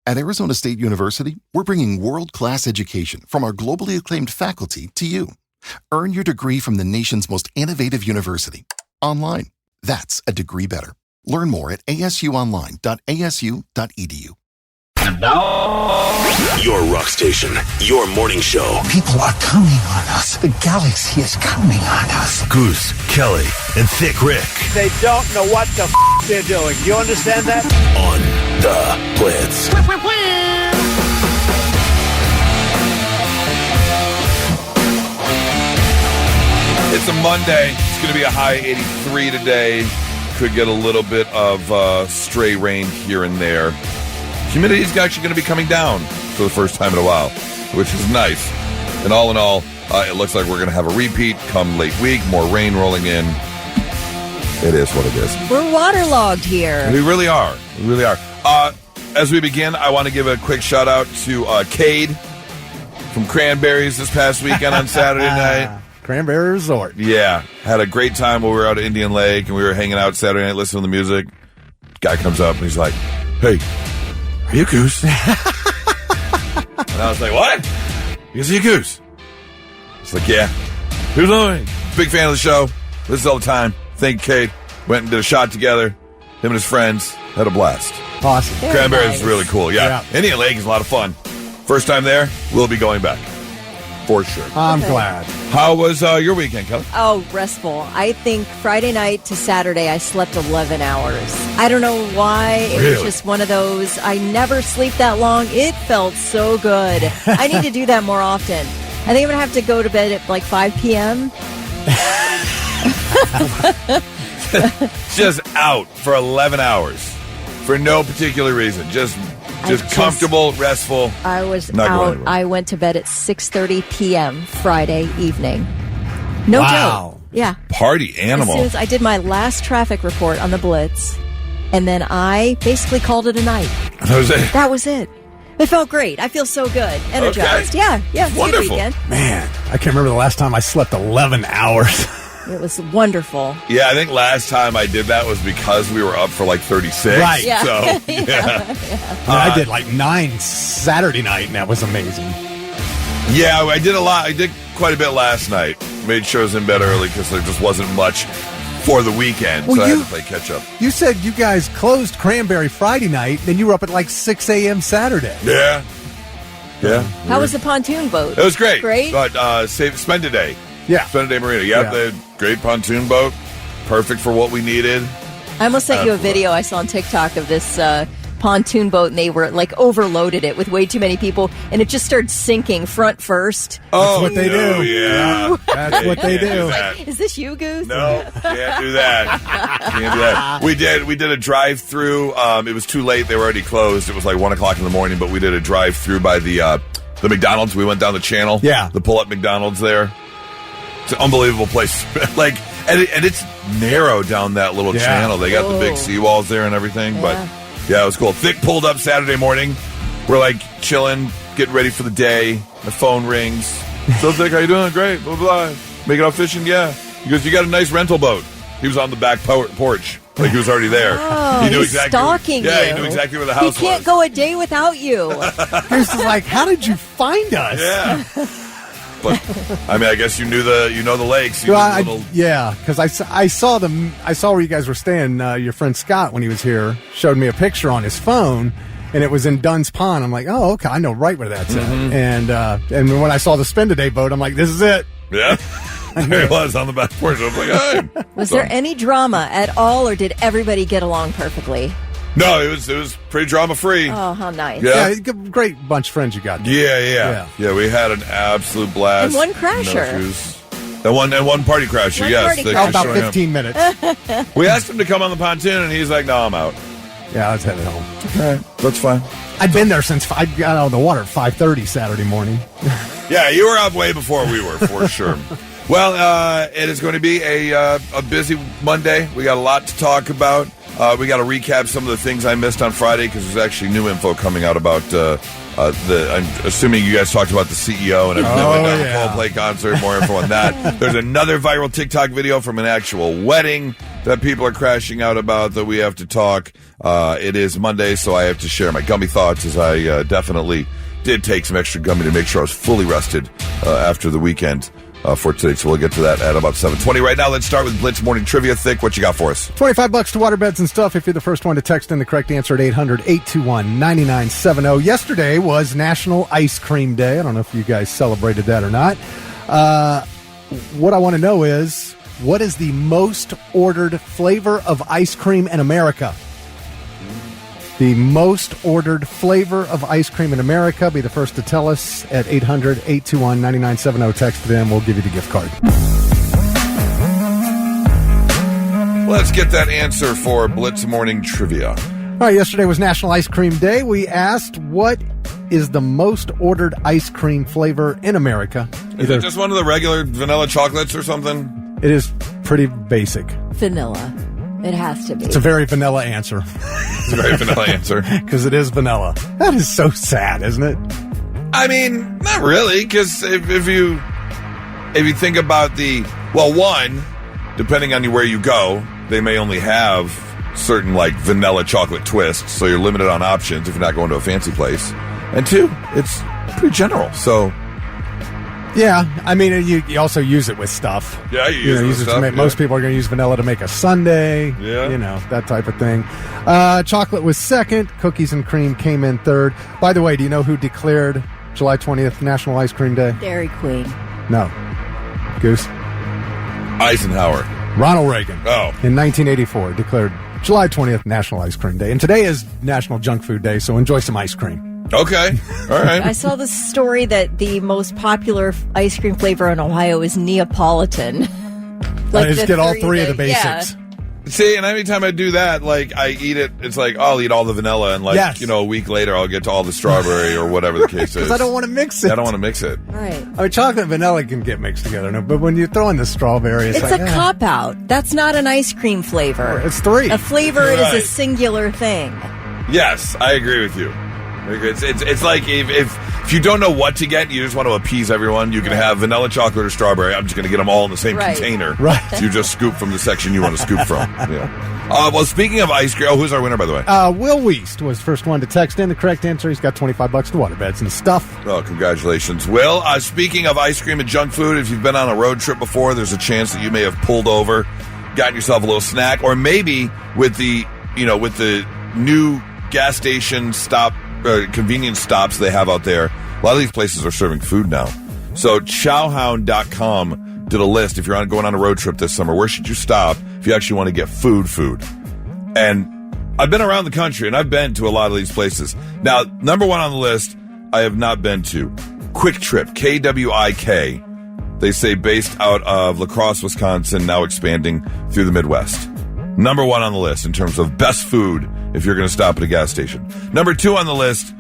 At Arizona State University, we're bringing world-class education from our globally acclaimed faculty to you. Earn your degree from the nation's most innovative university. Online. That's a degree better. Learn more at asuonline.asu.edu. And now, your rock station, your morning show. People are counting on us. The galaxy is counting on us. Goose, Kelly, and Thick Rick. They don't know what the they're doing. You understand that? On the Blitz. It's a Monday. It's going to be a high 83 today. Could get a little bit of stray rain here and there. Humidity is actually going to be coming down for the first time in a while, which is nice. And all in all, it looks like we're going to have a repeat come late week. More rain rolling in. It is what it is. We're waterlogged here. We really are. We really are. As we begin, I want to give a quick shout out to Cade from Cranberries this past weekend on Saturday night. Cranberry Resort. Yeah. Had a great time when we were out at Indian Lake and we were hanging out Saturday night listening to the music. Guy comes up and he's like, "Hey, are you Goose?" And I was like, "What?" He goes, "Are you Goose?" It's like, "Yeah." Who's on? Big fan of the show. Listens all the time. Thank you, Cade. Went and did a shot together. Him and his friends had a blast. Awesome. Cranberries nice. is really cool. Yeah. Indian Lake is a lot of fun. First time there, we'll be going back. For sure. I'm glad. How was your weekend, Kelly? Oh, restful. I think Friday night to Saturday, I slept 11 hours. I don't know why. It was just one of those. I never sleep that long. It felt so good. I need to do that more often. I think I'm going to have to go to bed at like 5 p.m. Just out for 11 hours for no particular reason. Just comfortable, restful. I was Not going out. anywhere. I went to bed at 6:30 p.m. Friday evening. No joke. Yeah. Party animal. As soon as I did my last traffic report on the Blitz, and then I basically called it a night. That was it. That was it. It felt great. I feel so good. Energized. Okay. Yeah. It's a good Wonderful. weekend. Man, I can't remember the last time I slept 11 hours. It was wonderful. Yeah, I think last time I did that was because we were up for like 36. Right. Yeah. So, yeah. I did like 9 Saturday night, and that was amazing. Yeah, I did a lot. I did quite a bit last night. Made sure I was in bed early because there just wasn't much for the weekend. Well, so I had to play catch up. You said you guys closed Cranberry Friday night, then you were up at like 6 a.m. Saturday. Yeah. How was the pontoon boat? It was great. Great? But spend a day. Yeah. Spend a day marina. Yeah, the great pontoon boat. Perfect for what we needed. I almost sent you a video I saw on TikTok of this pontoon boat, and they were like overloaded it with way too many people, and it just started sinking front first. That's what they do. Yeah. That's what they do. Is this you, Goose? No, can't do that. Can't do that. We did a drive-through. It was too late. They were already closed. It was like 1 o'clock in the morning, but we did a drive-through by the McDonald's. We went down the channel. Yeah. The pull-up McDonald's there. It's an unbelievable place. And it's narrow down that little channel. They got the big seawalls there and everything. But, yeah, it was cool. Thick pulled up Saturday morning. We're, like, chilling, getting ready for the day. My phone rings. So, Thick, how you doing? Great. Blah, blah. Making out fishing? Yeah. He goes, you got a nice rental boat. He was on the back porch. Like, he was already there. Oh, he knew he's stalking you. Yeah, he knew exactly where the house was. He can't go a day without you. Goose is like, how did you find us? Yeah. But I mean, I guess you know the lakes. Yeah, because I saw where you guys were staying. Your friend Scott, when he was here, showed me a picture on his phone, and it was in Dunn's Pond. I'm like, oh, okay, I know right where that's at. And when I saw the spend-a-day boat, I'm like, this is it. Yeah. There it was on the back porch. I was like, hey. Was there any drama at all, or did everybody get along perfectly? No, it was pretty drama-free. Oh, how nice. Yeah. Great bunch of friends you got there. Yeah, we had an absolute blast. And one crasher. And one party crasher, One yes. party They crasher. About 15 minutes. We asked him to come on the pontoon, and he's like, no, I'm out. Yeah, let's head home. Okay, that's fine. I'd been there since I got out of the water at 5:30 Saturday morning. Yeah, you were up way before we were, for sure. Well, it is going to be a busy Monday. We got a lot to talk about. We got to recap some of the things I missed on Friday because there's actually new info coming out about I'm assuming you guys talked about the CEO and everything like that. The Coldplay concert. More info on that. There's another viral TikTok video from an actual wedding. that people are crashing out about that we have to talk. It is Monday, so I have to share my gummy thoughts, as I definitely did take some extra gummy to make sure I was fully rested after the weekend for today. So we'll get to that at about 7:20. Right now, let's start with Blitz Morning Trivia. Thick, what you got for us? $25 to waterbeds and stuff if you're the first one to text in the correct answer at 800-821-9970. Yesterday was National Ice Cream Day. I don't know if you guys celebrated that or not. What I want to know is, what is the most ordered flavor of ice cream in America? The most ordered flavor of ice cream in America. Be the first to tell us at 800-821-9970. Text them. We'll give you the gift card. Let's get that answer for Blitz Morning Trivia. All right, yesterday was National Ice Cream Day. We asked, what is the most ordered ice cream flavor in America? Is it just one of the regular vanilla chocolates or something? It is pretty basic. Vanilla. It has to be. It's a very vanilla answer. It's a very vanilla answer. Because it is vanilla. That is so sad, isn't it? I mean, not really, because if you think about one, depending on where you go, they may only have certain, like, vanilla chocolate twists, so you're limited on options if you're not going to a fancy place. And two, it's pretty general, so... Yeah, I mean, you also use it with stuff. Yeah, you use it with stuff. Most people are going to use vanilla to make a sundae. Yeah. That type of thing. Chocolate was second. Cookies and cream came in third. By the way, do you know who declared July 20th National Ice Cream Day? Dairy Queen. No. Goose? Eisenhower. Ronald Reagan. Oh. In 1984 declared July 20th National Ice Cream Day. And today is National Junk Food Day, so enjoy some ice cream. Okay. All right. I saw the story that the most popular ice cream flavor in Ohio is Neapolitan. I just get all three of the basics. Yeah. See, and every time I do that, like, I eat it, it's like, I'll eat all the vanilla, and, like, a week later, I'll get to all the strawberry or whatever the case is. Because I don't want to mix it. I don't want to mix it. Right. I mean, chocolate and vanilla can get mixed together, but when you throw in the strawberry, it's like, a cop-out. That's not an ice cream flavor. It's three. A flavor is a singular thing. Yes, I agree with you. It's like if you don't know what to get, you just want to appease everyone. You can have vanilla, chocolate, or strawberry. I'm just going to get them all in the same container. Right. So you just scoop from the section you want to scoop from. Yeah. Well, speaking of ice cream, who's our winner, by the way? Will Weist was the first one to text in the correct answer. He's got $25 to waterbeds and stuff. Oh, congratulations, Will. Speaking of ice cream and junk food, if you've been on a road trip before, there's a chance that you may have pulled over, gotten yourself a little snack, or maybe with the new gas station convenience stops they have out there. A lot of these places are serving food now. So chowhound.com did a list. If you're going on a road trip this summer, where should you stop if you actually want to get food? And I've been around the country, and I've been to a lot of these places. Now, number one on the list, I have not been to. Quick Trip, KWIK. They say based out of La Crosse, Wisconsin, now expanding through the Midwest. Number one on the list in terms of best food if you're going to stop at a gas station. Number two on the list,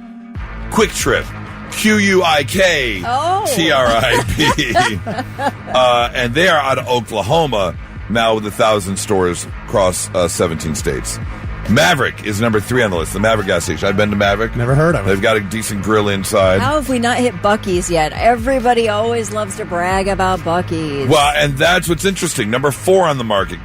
Quick Trip, QUIK TRIP. And they are out of Oklahoma, now with 1,000 stores across 17 states. Maverick is number three on the list, the Maverick gas station. I've been to Maverick. Never heard of it. They've got a decent grill inside. How have we not hit Buc-ee's yet? Everybody always loves to brag about Buc-ee's. Well, and that's what's interesting. Number four on the market,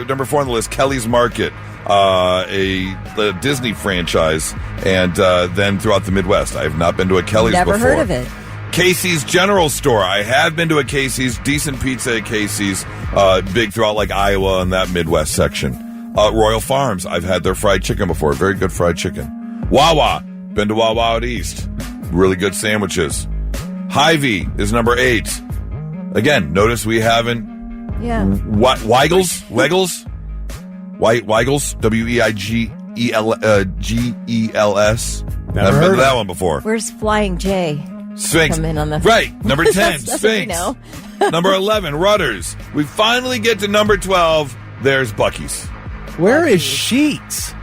number four on the list, Kelly's Market, a Disney franchise, and then throughout the Midwest. I have not been to a Kelly's before. Never heard of it. Casey's General Store. I have been to a Casey's, decent pizza at Casey's, big throughout like Iowa and that Midwest section. Royal Farms. I've had their fried chicken before. Very good fried chicken. Wawa. Been to Wawa out east. Really good sandwiches. Hy-Vee is number 8. Again, notice we haven't... Yeah. Weigels? Weigels? Weigels? Never heard of that one before. Where's Flying J? Sphinx. Come in on the... Right. Number 10, That's Sphinx. what Number 11, Rudders. We finally get to number 12. There's Buc-ee's. Where is Sheetz?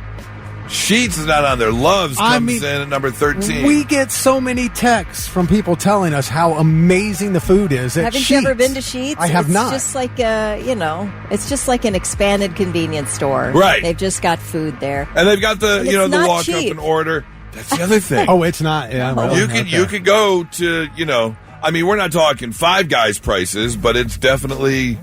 Sheetz is not on there. Love's comes in at number 13. We get so many texts from people telling us how amazing the food is at Haven't Sheetz. you ever been to Sheetz? I have not. It's just like it's just like an expanded convenience store. Right. They've just got food there. And they've got the, the not walk cheap. up and order. That's the other thing. Oh, it's not. Yeah, really? You could go to, I mean, we're not talking Five Guys prices, but it's definitely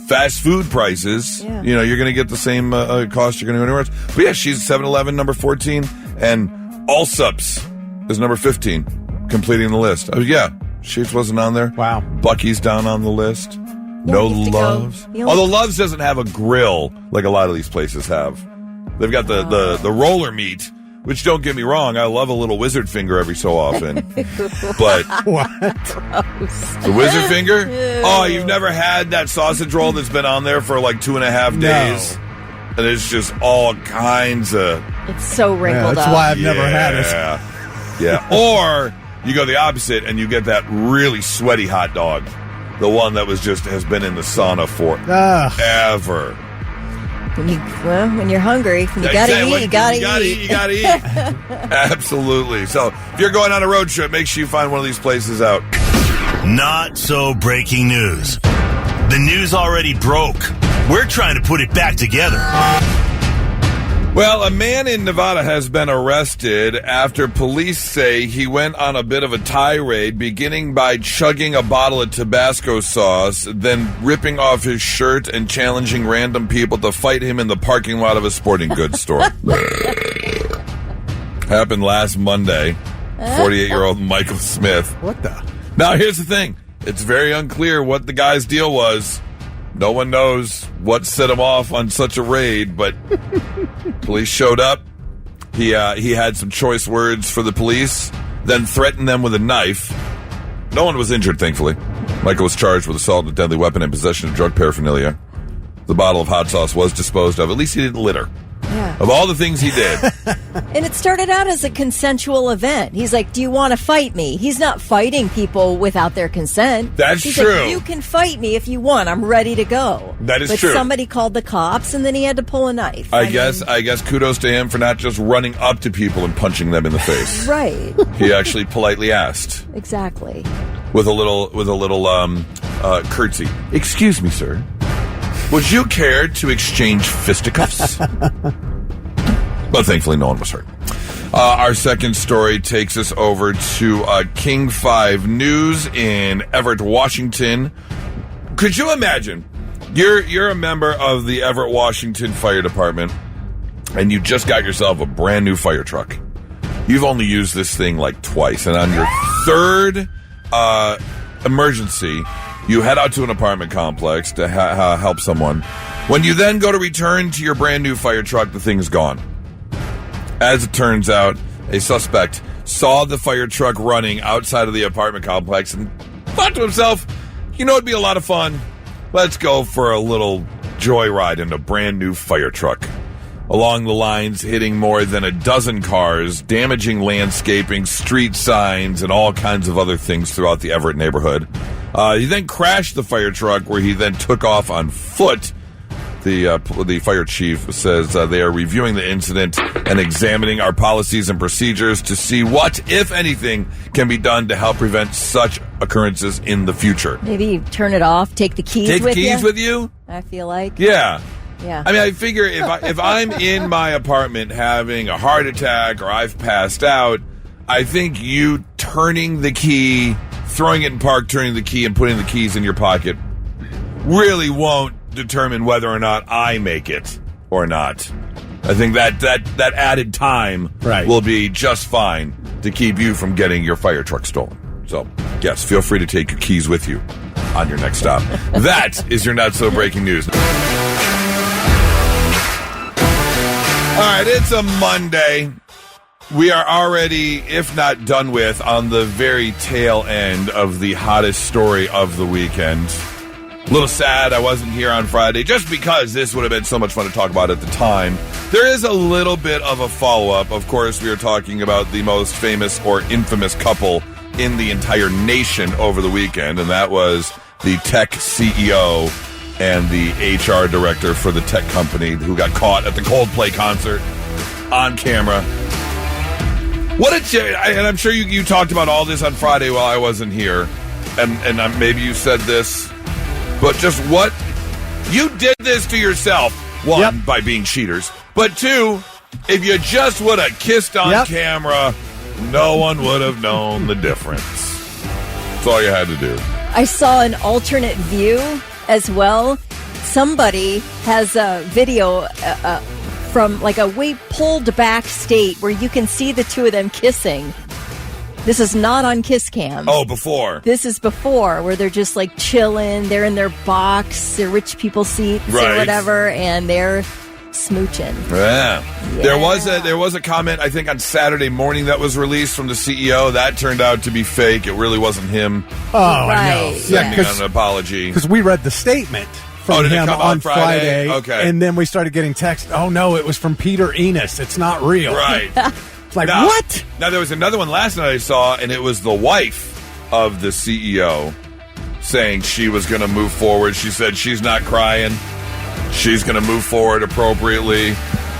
fast food prices, you know, you're going to get the same cost you're going to go anywhere else. But yeah, she's 7-Eleven, number 14, and Allsup's is number 15, completing the list. Oh, yeah, Sheetz wasn't on there. Wow. Bucky's down on the list. No Loves. Although Loves doesn't have a grill like a lot of these places have. They've got the roller meat, which, don't get me wrong, I love a little wizard finger every so often. But What? the wizard finger? Oh, you've never had that sausage roll that's been on there for like 2.5 days? And it's just all kinds of... It's so wrinkled that's up. why I've never had it. Yeah. Or you go the opposite and you get that really sweaty hot dog. The one that has been in the sauna forever. When you're hungry, when you gotta eat, you gotta eat. Absolutely. So if you're going on a road trip, make sure you find one of these places out. Not so breaking news. The news already broke. We're trying to put it back together. Well, a man in Nevada has been arrested after police say he went on a bit of a tirade, beginning by chugging a bottle of Tabasco sauce, then ripping off his shirt and challenging random people to fight him in the parking lot of a sporting goods store. Happened last Monday. 48-year-old Michael Smith. What the? Now, here's the thing. It's very unclear what the guy's deal was. No one knows what set him off on such a raid, but police showed up. He had some choice words for the police, then threatened them with a knife. No one was injured, thankfully. Michael was charged with assault with a deadly weapon and possession of drug paraphernalia. The bottle of hot sauce was disposed of. At least he didn't litter. Yeah. Of all the things he did. And it started out as a consensual event. He's like, do you want to fight me? He's not fighting people without their consent. He's true. Like, you can fight me if you want. I'm ready to go. That is but true. Somebody called the cops, and then he had to pull a knife. I guess kudos to him for not just running up to people and punching them in the face. Right. He actually politely asked. Exactly. With a little curtsy. Excuse me, sir. Would you care to exchange fisticuffs? But thankfully, no one was hurt. Our second story takes us over to King 5 News in Everett, Washington. Could you imagine? You're a member of the Everett, Washington Fire Department, and you just got yourself a brand new fire truck. You've only used this thing like twice, and on your third emergency, you head out to an apartment complex to help someone. When you then go to return to your brand new fire truck, the thing's gone. As it turns out, a suspect saw the fire truck running outside of the apartment complex and thought to himself, you know, it'd be a lot of fun. Let's go for a little joyride in a brand new fire truck. Along the lines, hitting more than a dozen cars, damaging landscaping, street signs, and all kinds of other things throughout the Everett neighborhood. He then crashed the fire truck, where he then took off on foot. The fire chief says they are reviewing the incident and examining our policies and procedures to see what, if anything, can be done to help prevent such occurrences in the future. Maybe turn it off, take the keys with you. Take the keys with you? I feel like. Yeah. Yeah. I mean, I figure if I'm in my apartment having a heart attack or I've passed out, I think you turning the key, throwing it in park, turning the key, and putting the keys in your pocket really won't determine whether or not I make it or not. I think that added time will be just fine to keep you from getting your fire truck stolen. So, yes, feel free to take your keys with you on your next stop. That is your Not So Breaking News. All right, it's a Monday. We are already, if not done with, on the very tail end of the hottest story of the weekend. A little sad I wasn't here on Friday, just because this would have been so much fun to talk about at the time. There is a little bit of a follow-up. Of course, we are talking about the most famous or infamous couple in the entire nation over the weekend, and that was the tech CEO and the HR director for the tech company who got caught at the Coldplay concert on camera. And I'm sure you talked about all this on Friday while I wasn't here, and maybe you said this, but just what you did this to yourself. One, by being cheaters, but two, if you just would have kissed on camera, no one would have known the difference. That's all you had to do. I saw an alternate view as well. somebody has a video from like a way pulled back state where you can see the two of them kissing. This is not on Kiss Cam. Oh, before. This is before, where they're just like chilling. They're in their box, their rich people seats or whatever, and they're smooching. Yeah. There was a comment, I think, on Saturday morning that was released from the CEO. That turned out to be fake. It really wasn't him. Oh, I know. Sending an apology. Because we read the statement from him on Friday. Okay. And then we started getting text, oh, no, it was from Peter Enos. It's not real. Right. It's like, what? Now, there was another one last night I saw, and it was the wife of the CEO saying she was going to move forward. She said she's not crying. She's going to move forward appropriately.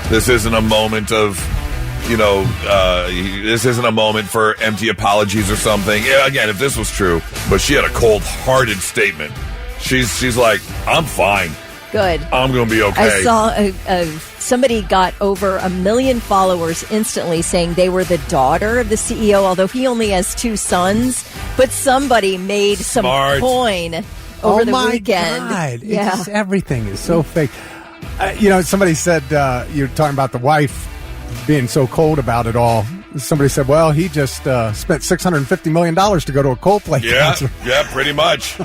This isn't a moment of, this isn't a moment for empty apologies or something. Yeah, again, if this was true, but she had a cold-hearted statement. She's like, I'm fine. Good. I'm going to be okay. I saw somebody got over 1 million followers instantly saying they were the daughter of the CEO, although he only has 2 sons. But somebody made some coin over the weekend. God. Yeah. Everything is so fake. Somebody said, you're talking about the wife being so cold about it all. Somebody said, well, he just spent $650 million to go to a Coldplay concert. Yeah, pretty much.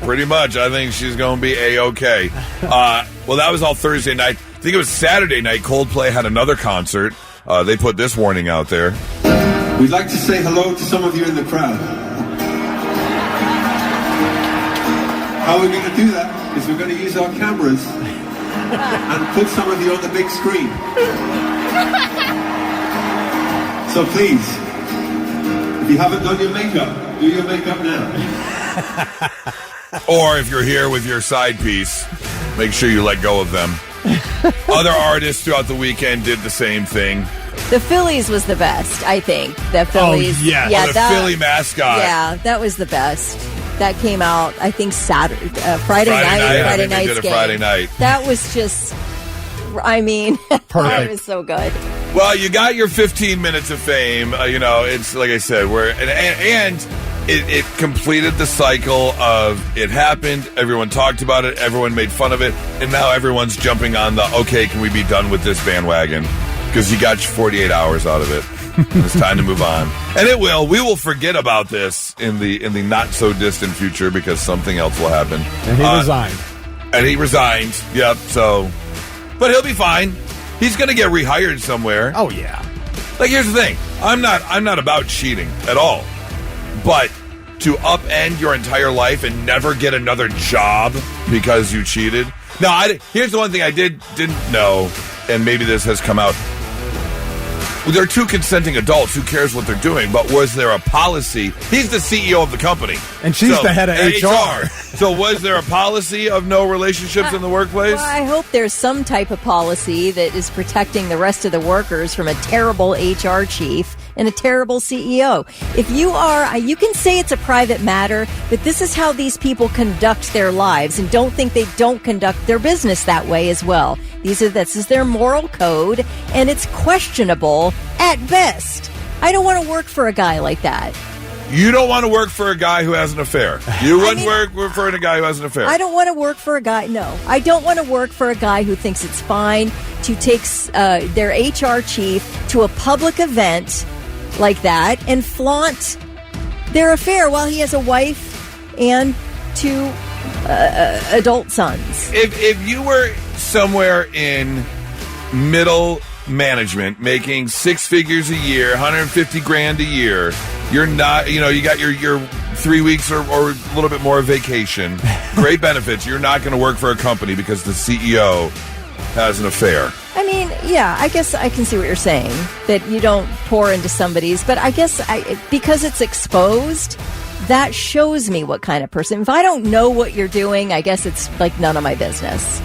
Pretty much. I think she's going to be A-okay. Well, that was all Thursday night. I think it was Saturday night. Coldplay had another concert. They put this warning out there. We'd like to say hello to some of you in the crowd. How we're going to do that is we're going to use our cameras and put some of you on the big screen. So please, if you haven't done your makeup, do your makeup now. Or if you're here with your side piece, make sure you let go of them. Other artists throughout the weekend did the same thing. The Phillies was the best, I think. The Phillies. Oh, yeah. The Philly mascot. Yeah, that was the best. That came out, I think, Friday night. Friday night's game. Friday night. That was just, perfect. That was so good. Well, you got your 15 minutes of fame. It's like I said, and it completed the cycle of it happened. Everyone talked about it. Everyone made fun of it, and now everyone's jumping on the okay. Can we be done with this bandwagon? Because you got your 48 hours out of it. It's time to move on, and it will. We will forget about this in the not so distant future because something else will happen. And he resigned. And he resigned. Yep. So, but he'll be fine. He's going to get rehired somewhere. Oh yeah. Like here's the thing. I'm not about cheating at all. But to upend your entire life and never get another job because you cheated. Now, here's the one thing I didn't know, and maybe this has come out. They're 2 consenting adults. Who cares what they're doing? But was there a policy? He's the CEO of the company. And she's the head of HR. So was there a policy of no relationships in the workplace? Well, I hope there's some type of policy that is protecting the rest of the workers from a terrible HR chief and a terrible CEO. If you are, you can say it's a private matter, but this is how these people conduct their lives, and don't think they don't conduct their business that way as well. This is their moral code, and it's questionable at best. I don't want to work for a guy like that. You don't want to work for a guy who has an affair. You wouldn't work for a guy who has an affair. I don't want to work for a guy. No, I don't want to work for a guy who thinks it's fine to take their HR chief to a public event like that and flaunt their affair while he has a wife and 2 adult sons. If you were somewhere in middle management making 6 figures a year, $150,000 a year, you're not, you got your 3 weeks or a little bit more of vacation, great benefits. You're not going to work for a company because the CEO has an affair. I guess I can see what you're saying, that you don't pour into somebody's, but I guess because it's exposed, that shows me what kind of person. If I don't know what you're doing, I guess it's like none of my business.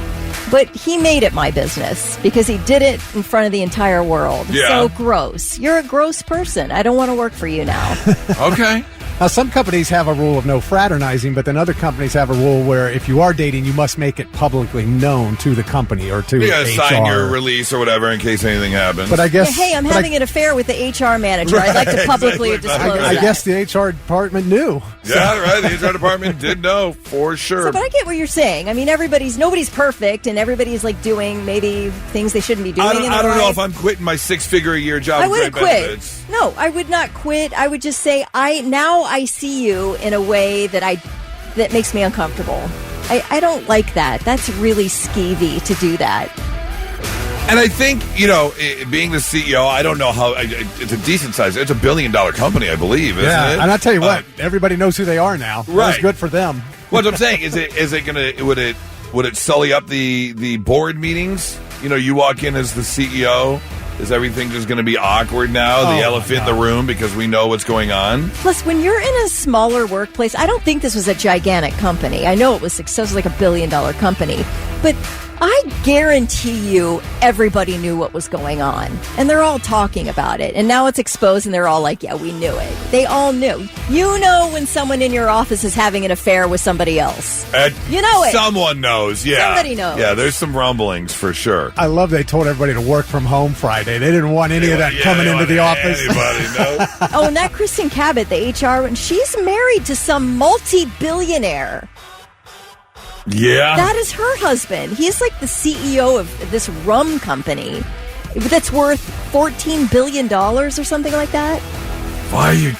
But he made it my business because he did it in front of the entire world. Yeah. So gross. You're a gross person. I don't want to work for you now. Okay. Now, some companies have a rule of no fraternizing, but then other companies have a rule where if you are dating, you must make it publicly known to the company or to You got to HR. sign your release or whatever in case anything happens. But I guess, hey, I'm having an affair with the HR manager. I'd like to publicly Exactly. disclose I that. guess the HR department knew. Yeah, right. The HR department did know for sure. So, but I get what you're saying. I mean, nobody's perfect, and everybody's like doing maybe things they shouldn't be doing. I don't know if I'm quitting my 6-figure-a-year job. I with wouldn't great quit. benefits. No, I would not quit. I would just say I see you in a way that makes me uncomfortable. I don't like that. That's really skeevy to do that. And I think, being the CEO, I don't know how, it's a decent size. It's $1 billion company, I believe, isn't it? And I'll tell you what, everybody knows who they are now. Right. That's good for them. What I'm saying, is it going to, would it sully up the board meetings? You walk in as the CEO. Is everything just going to be awkward now? The elephant in the room because we know what's going on? Plus, when you're in a smaller workplace, I don't think this was a gigantic company. I know it was successful, like $1 billion company. But I guarantee you everybody knew what was going on. And they're all talking about it. And now it's exposed and they're all like, yeah, we knew it. They all knew. You know when someone in your office is having an affair with somebody else. You know it. Someone knows, yeah. Somebody knows. Yeah, there's some rumblings for sure. I love they told everybody to work from home Friday. They didn't want any of that coming into the office. Anybody, and that Kristen Cabot, the HR, she's married to some multi-billionaire. Yeah. That is her husband. He's like the CEO of this rum company that's worth $14 billion or something like that. Why are you...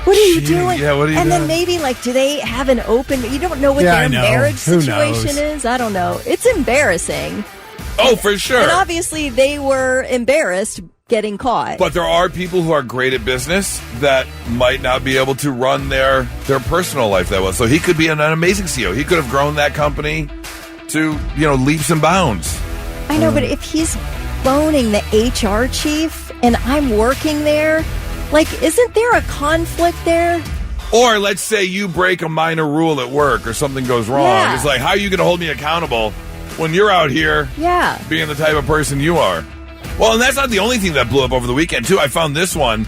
What are you doing? Yeah, what are you and doing? then maybe, do they have an open... You don't know what their marriage situation is? I don't know. It's embarrassing. Oh, for sure. And obviously, they were embarrassed getting caught. But there are people who are great at business that might not be able to run their personal life that well. So he could be an amazing CEO. He could have grown that company to, leaps and bounds. I know, but if he's boning the HR chief and I'm working there, isn't there a conflict there? Or let's say you break a minor rule at work or something goes wrong. Yeah. It's like, how are you going to hold me accountable when you're out here being the type of person you are? Well, and that's not the only thing that blew up over the weekend, too. I found this one.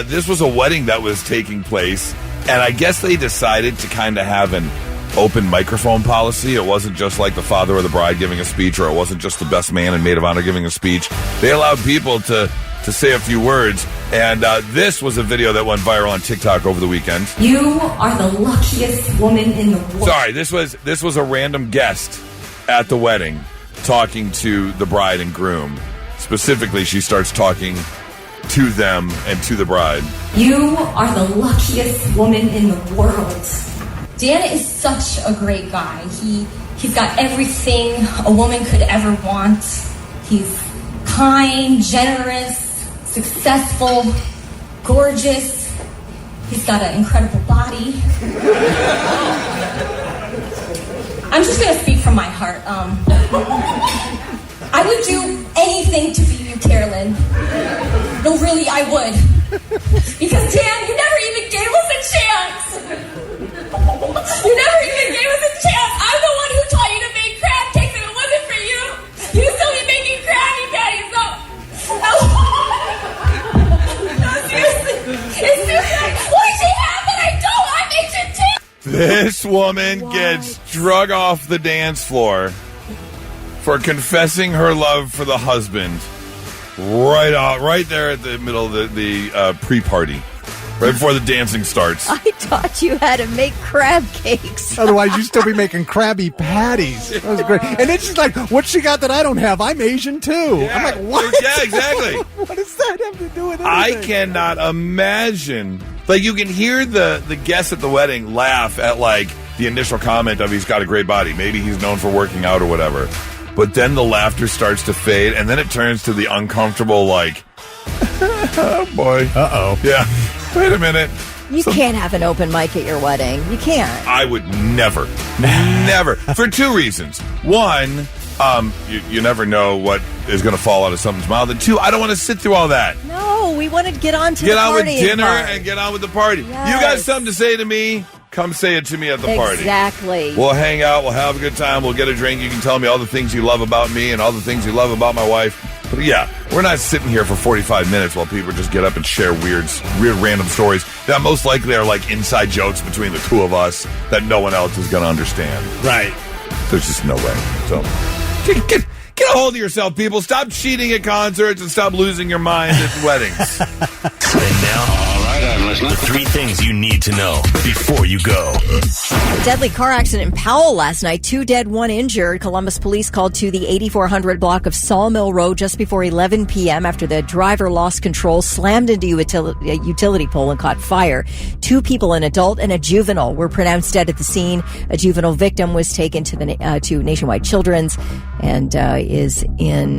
This was a wedding that was taking place, and I guess they decided to kind of have an open microphone policy. It wasn't just like the father or the bride giving a speech, or it wasn't just the best man and maid of honor giving a speech. They allowed people to say a few words, and this was a video that went viral on TikTok over the weekend. You are the luckiest woman in the world. Sorry, this was a random guest at the wedding talking to the bride and groom. Specifically, she starts talking to them and to the bride. You are the luckiest woman in the world. Dan is such a great guy. He's got everything a woman could ever want. He's kind, generous, successful, gorgeous. He's got an incredible body. I'm just going to speak from my heart. I would do anything to be you, Carolyn. No, really, I would. Because, Dan, you never even gave us a chance. You never even gave us a chance. I'm the one who taught you to make crab cakes. If it wasn't for you, you'd still be making Krabby Patties. No, seriously. It's seriously. Why did she have that? I don't. I'm ancient too. This woman gets drug off the dance floor for confessing her love for the husband right there at the middle of the pre-party, right before the dancing starts. I taught you how to make crab cakes. Otherwise, you'd still be making Krabby Patties. That was great. And then she's like, what's she got that I don't have? I'm Asian, too. Yeah. I'm like, what? Yeah, exactly. What does that have to do with anything? I cannot imagine. You can hear the guests at the wedding laugh at, the initial comment of he's got a great body. Maybe he's known for working out or whatever. But then the laughter starts to fade, and then it turns to the uncomfortable, oh, boy. Uh-oh. Yeah. Wait a minute. You can't have an open mic at your wedding. You can't. I would never. For two reasons. One, you never know what is going to fall out of someone's mouth. And two, I don't want to sit through all that. No, we want to get on to Get the on with party. dinner and get on with the party. Yes. You got something to say to me? Come say it to me at the party. Exactly. We'll hang out. We'll have a good time. We'll get a drink. You can tell me all the things you love about me and all the things you love about my wife. But yeah, we're not sitting here for 45 minutes while people just get up and share weird random stories that most likely are like inside jokes between the two of us that no one else is going to understand. Right. There's just no way. So get a hold of yourself, people. Stop cheating at concerts and stop losing your mind at weddings. And now, all right, I'm listening. The 3 things you need to know before you go. A deadly car accident in Powell last night. 2 dead, 1 injured. Columbus police called to the 8400 block of Sawmill Road just before 11 p.m. after the driver lost control, slammed into a utility pole and caught fire. 2 people, an adult and a juvenile, were pronounced dead at the scene. A juvenile victim was taken to Nationwide Children's and is in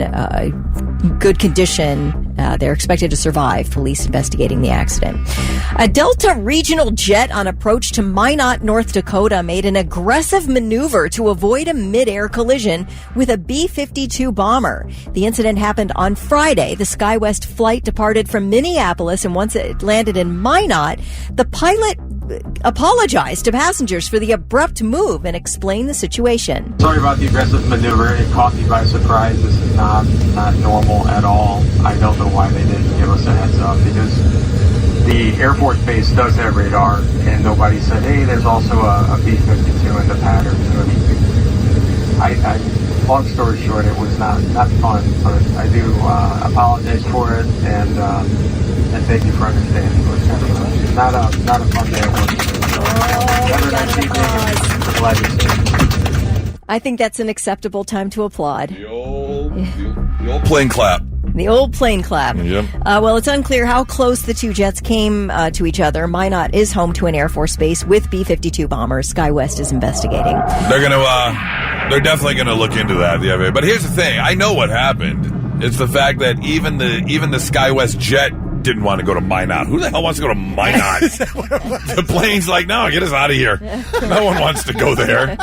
good condition. They're expected to survive. Police investigating the accident. A Delta regional jet on approach to Minot, North Dakota made an aggressive maneuver to avoid a mid-air collision with a B-52 bomber. The incident happened on Friday. The SkyWest flight departed from Minneapolis, and once it landed in Minot, the pilot apologized to passengers for the abrupt move and explained the situation. Sorry about the aggressive maneuver. It caught me by surprise. This is not normal at all. I don't know why they didn't give us a heads up, because the Air Force Base does have radar, and nobody said, hey, there's also a B-52 in the pattern. So, long story short, it was not fun, but I do apologize for it, and thank you for understanding. It was kind of not a fun day at work. I think that's an acceptable time to applaud. The old plane clap. The old plane clap. Yep. Well, it's unclear how close the 2 jets came to each other. Minot is home to an Air Force base with B-52 bombers. SkyWest is investigating. They're definitely gonna look into that. Yeah, but here's the thing: I know what happened. It's the fact that even the SkyWest jet didn't want to go to Minot. Who the hell wants to go to Minot? The plane's like, no, get us out of here. No one wants to go there.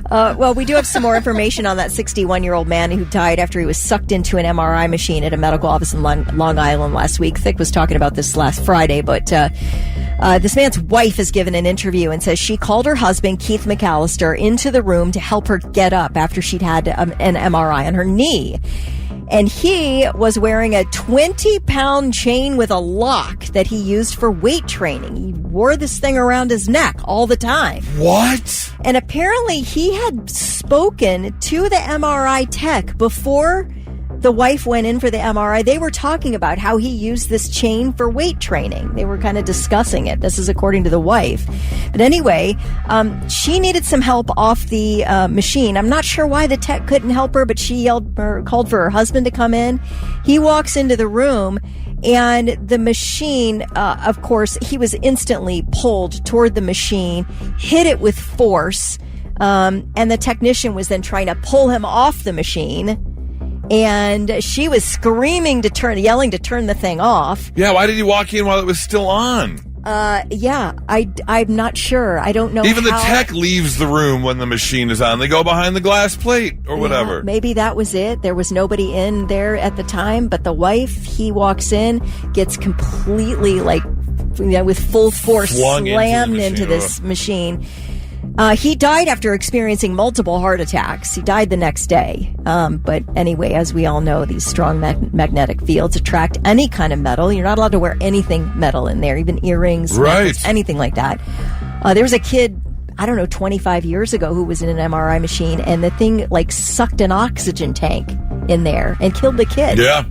Well, we do have some more information on that 61-year-old man who died after he was sucked into an MRI machine at a medical office in Long Island last week. Thick was talking about this last Friday, but this man's wife has given an interview and says she called her husband, Keith McAllister, into the room to help her get up after she'd had an MRI on her knee. And he was wearing a 20-pound chain with a lock that he used for weight training. He wore this thing around his neck all the time. What? And apparently he had spoken to the MRI tech before the wife went in for the MRI. They were talking about how he used this chain for weight training. They were kind of discussing it. This is according to the wife. But anyway, she needed some help off the machine. I'm not sure why the tech couldn't help her, but she called for her husband to come in. He walks into the room, and the machine, of course, he was instantly pulled toward the machine, hit it with force, and the technician was then trying to pull him off the machine. And she was yelling to turn the thing off. Yeah, why did he walk in while it was still on? Yeah, I'm not sure. I don't know. Even the tech leaves the room when the machine is on. They go behind the glass plate or whatever. Maybe that was it. There was nobody in there at the time, but the wife, he walks in, gets completely with full force slammed into this machine. He died after experiencing multiple heart attacks. He died the next day. But anyway, as we all know, these strong magnetic fields attract any kind of metal. You're not allowed to wear anything metal in there, even earrings, necklaces, anything like that. There was a kid, 25 years ago who was in an MRI machine, and the thing sucked an oxygen tank in there and killed the kid. Yeah.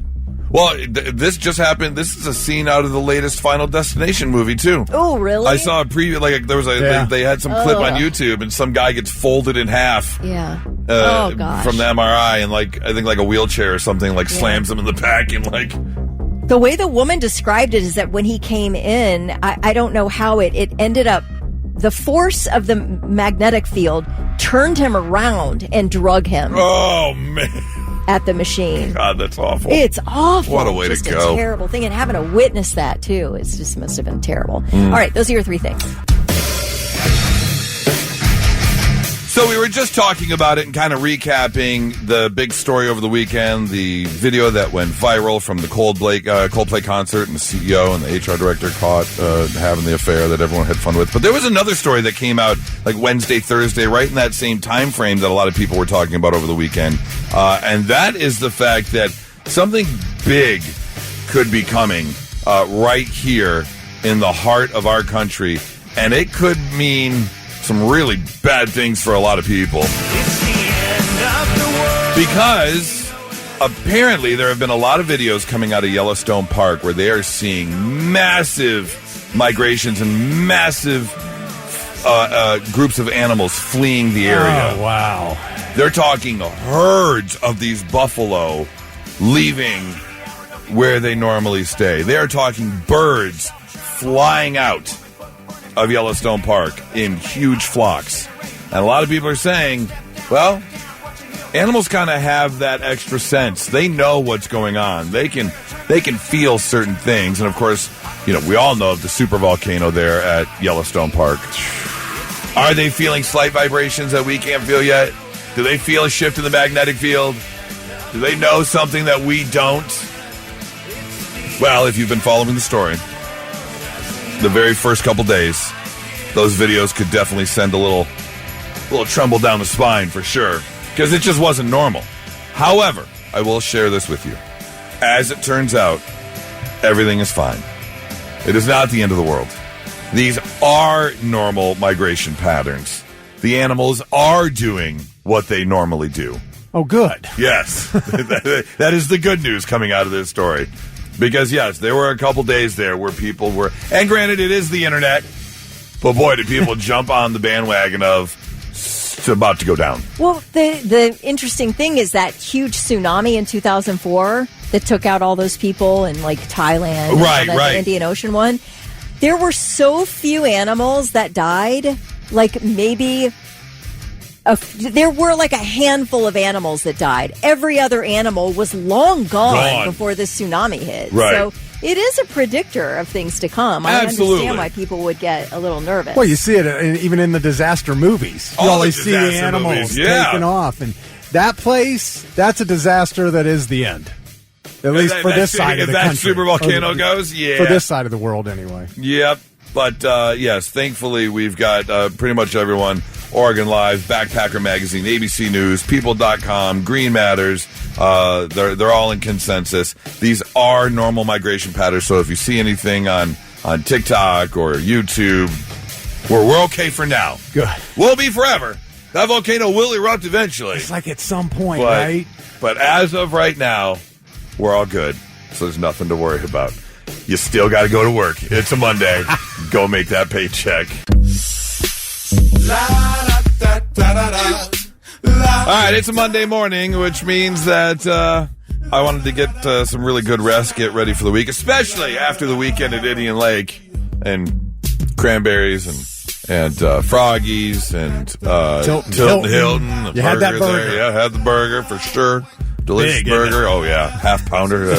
Well, this just happened. This is a scene out of the latest Final Destination movie, too. Oh, really? I saw a preview. There was they had some clip on YouTube, and some guy gets folded in half. Yeah. Gosh. From the MRI, and I think a wheelchair or something slams him in the back, and The way the woman described it is that when he came in, I don't know how it ended up. The force of the magnetic field turned him around and drug him. Oh, man. At the machine. God, that's awful. It's awful. What a way to go. A terrible thing. And having to witness that, too, it just must have been terrible. All right, those are your 3 things. So we were just talking about it and kind of recapping the big story over the weekend, the video that went viral from the Coldplay concert, and the CEO and the HR director caught having the affair that everyone had fun with. But there was another story that came out like Wednesday, Thursday, right in that same time frame that a lot of people were talking about over the weekend. And that is the fact that something big could be coming right here in the heart of our country. And it could mean some really bad things for a lot of people. Because apparently there have been a lot of videos coming out of Yellowstone Park where they are seeing massive migrations and massive groups of animals fleeing the area. Oh, wow. They're talking herds of these buffalo leaving where they normally stay. They are talking birds flying out of Yellowstone Park in huge flocks. And a lot of people are saying, well, animals kind of have that extra sense. They know what's going on. They can feel certain things. And of course, you know, we all know of the super volcano there at Yellowstone Park. Are they feeling slight vibrations that we can't feel yet? Do they feel a shift in the magnetic field? Do they know something that we don't? Well, if you've been following the story, the very first couple days, those videos could definitely send a little tremble down the spine for sure, because it just wasn't normal. However, I will share this with you. As it turns out, everything is fine. It is not the end of the world. These are normal migration patterns. The animals are doing what they normally do. Oh, good. Yes. That is the good news coming out of this story. Because, yes, there were a couple days there where people were... And granted, it is the internet. But, boy, did people jump on the bandwagon of it's about to go down. Well, the interesting thing is that huge tsunami in 2004 that took out all those people in, like, Thailand. Right. The Indian Ocean one. There were so few animals that died. Like, maybe... there were like a handful of animals that died. Every other animal was long gone before the tsunami hit. Right. So it is a predictor of things to come. I understand why people would get a little nervous. Well, you see it even in the disaster movies. You always see the animals taking off. And that place, that's a disaster that is the end. At least for this side of the country. If that super volcano goes, yeah. For this side of the world, anyway. Yep. But, yes, thankfully, we've got pretty much everyone. Oregon Live, Backpacker Magazine, ABC News, People.com, Green Matters. They're all in consensus. These are normal migration patterns. So if you see anything on TikTok or YouTube, we're okay for now. Good. We'll be forever. That volcano will erupt eventually. It's like at some point, right? But as of right now, we're all good. So there's nothing to worry about. You still got to go to work. It's a Monday. Go make that paycheck. All right, it's a Monday morning, which means that I wanted to get some really good rest, get ready for the week, especially after the weekend at Indian Lake and cranberries and Froggies and Hilton. You had that burger. There. Yeah, had the burger for sure. Delicious burger. Oh, yeah, half pounder.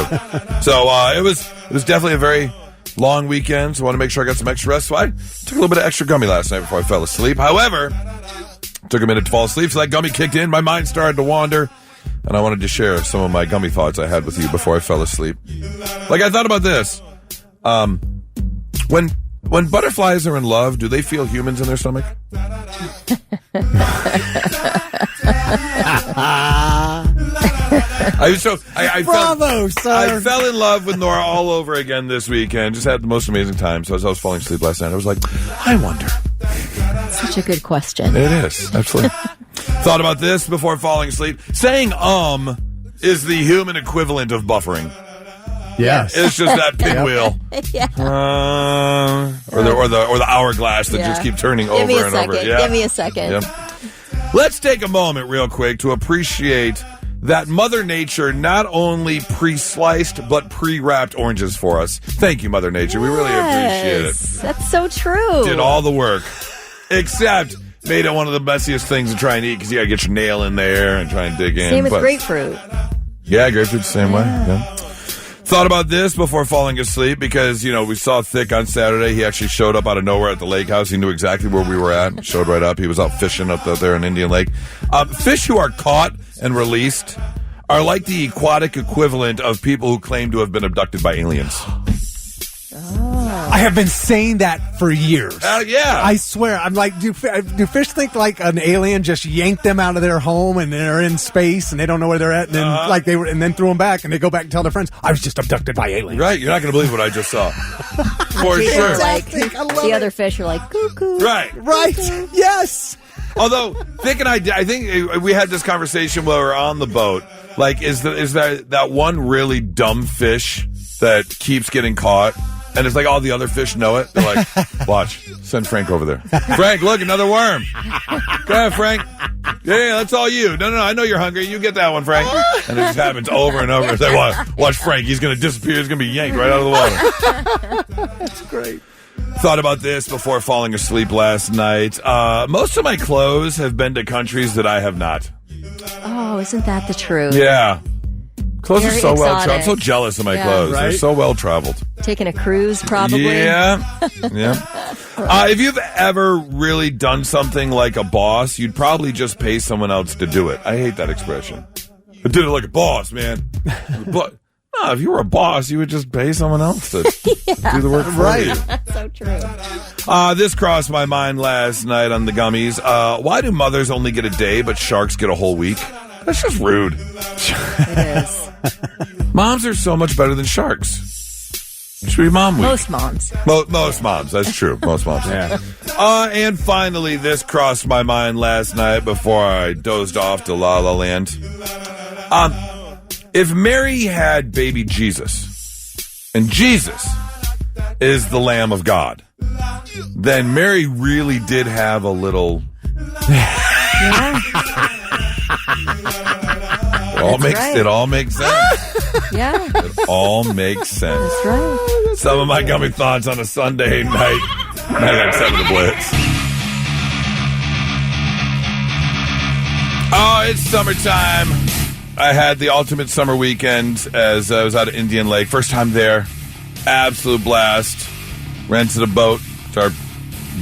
So it was definitely a very long weekend, so I want to make sure I got some extra rest. So I took a little bit of extra gummy last night before I fell asleep. However, took a minute to fall asleep, so that gummy kicked in. My mind started to wander, and I wanted to share some of my gummy thoughts I had with you before I fell asleep. Like, I thought about this. When butterflies are in love, do they feel humans in their stomach? Bravo, sir. I fell in love with Nora all over again this weekend. Just had the most amazing time. So as I was falling asleep last night, I was like, I wonder. Such a good question. It is, absolutely. Thought about this before falling asleep. Saying is the human equivalent of buffering. Yes. It's just that pinwheel. Yeah. Or the hourglass that just keep turning over and over. Yeah. Give me a second. Yep. Let's take a moment real quick to appreciate that Mother Nature not only pre-sliced but pre-wrapped oranges for us. Thank you, Mother Nature. We really appreciate it. That's so true. Did all the work. Except made it one of the messiest things to try and eat because you got to get your nail in there and try and dig in. Same with grapefruit. Yeah, grapefruit's the same way. Yeah. Thought about this before falling asleep because, we saw Thick on Saturday. He actually showed up out of nowhere at the lake house. He knew exactly where we were at. Showed right up. He was out fishing up there in Indian Lake. Fish who are caught and released are like the aquatic equivalent of people who claim to have been abducted by aliens. I have been saying that for years. Yeah. I swear. I'm like, do fish think like an alien just yanked them out of their home and they're in space and they don't know where they're at and then and then threw them back and they go back and tell their friends, I was just abducted by aliens. Right. You're not going to believe what I just saw. For sure. Like, the other fish are like, cuckoo. Right. Yes. Although Vic and I think we had this conversation while we were on the boat. Like, is that one really dumb fish that keeps getting caught? And it's like all the other fish know it. They're like, watch, send Frank over there. Frank, look, another worm. Go ahead, Frank. Yeah, that's all you. No, I know you're hungry. You get that one, Frank. And it just happens over and over. It's like, watch Frank. He's going to disappear. He's going to be yanked right out of the water. That's great. Thought about this before falling asleep last night. Most of my clothes have been to countries that I have not. Oh, isn't that the truth? Yeah. Clothes Very are so well traveled. I'm exotic. so jealous of my clothes. Right? They're so well traveled. Taking a cruise, probably. Yeah. If you've ever really done something like a boss, you'd probably just pay someone else to do it. I hate that expression. I did it like a boss, man. But no, if you were a boss, you would just pay someone else to do the work for you. That's so true. This crossed my mind last night on the Gummies. Why do mothers only get a day, but sharks get a whole week? That's just rude. It is. Moms are so much better than sharks. Should be Mom Week. Most moms. Most moms. That's true. Most moms. Yeah. And finally, this crossed my mind last night before I dozed off to La La Land. If Mary had baby Jesus, and Jesus is the Lamb of God, then Mary really did have a little... Yeah. It all makes sense. Yeah. It all makes sense. That's right. Some of my gummy thoughts on a Sunday night. 997 The Blitz. Oh, it's summertime. I had the ultimate summer weekend as I was out at Indian Lake. First time there. Absolute blast. Rented a boat. Our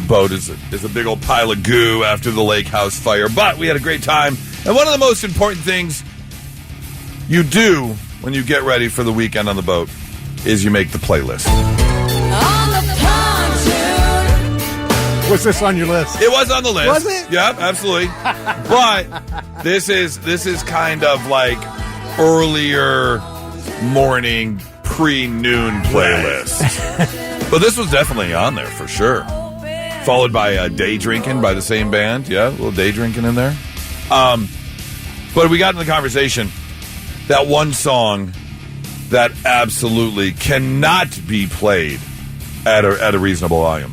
boat is a big old pile of goo after the lake house fire. But we had a great time. And one of the most important things you do when you get ready for the weekend on the boat is you make the playlist. Was this on your list? It was on the list. Was it? Yep, absolutely. But this is kind of like earlier morning, pre-noon playlist. But this was definitely on there for sure. Followed by Day Drinking by the same band. Yeah, a little day drinking in there. But we got in the conversation. That one song that absolutely cannot be played at a reasonable volume.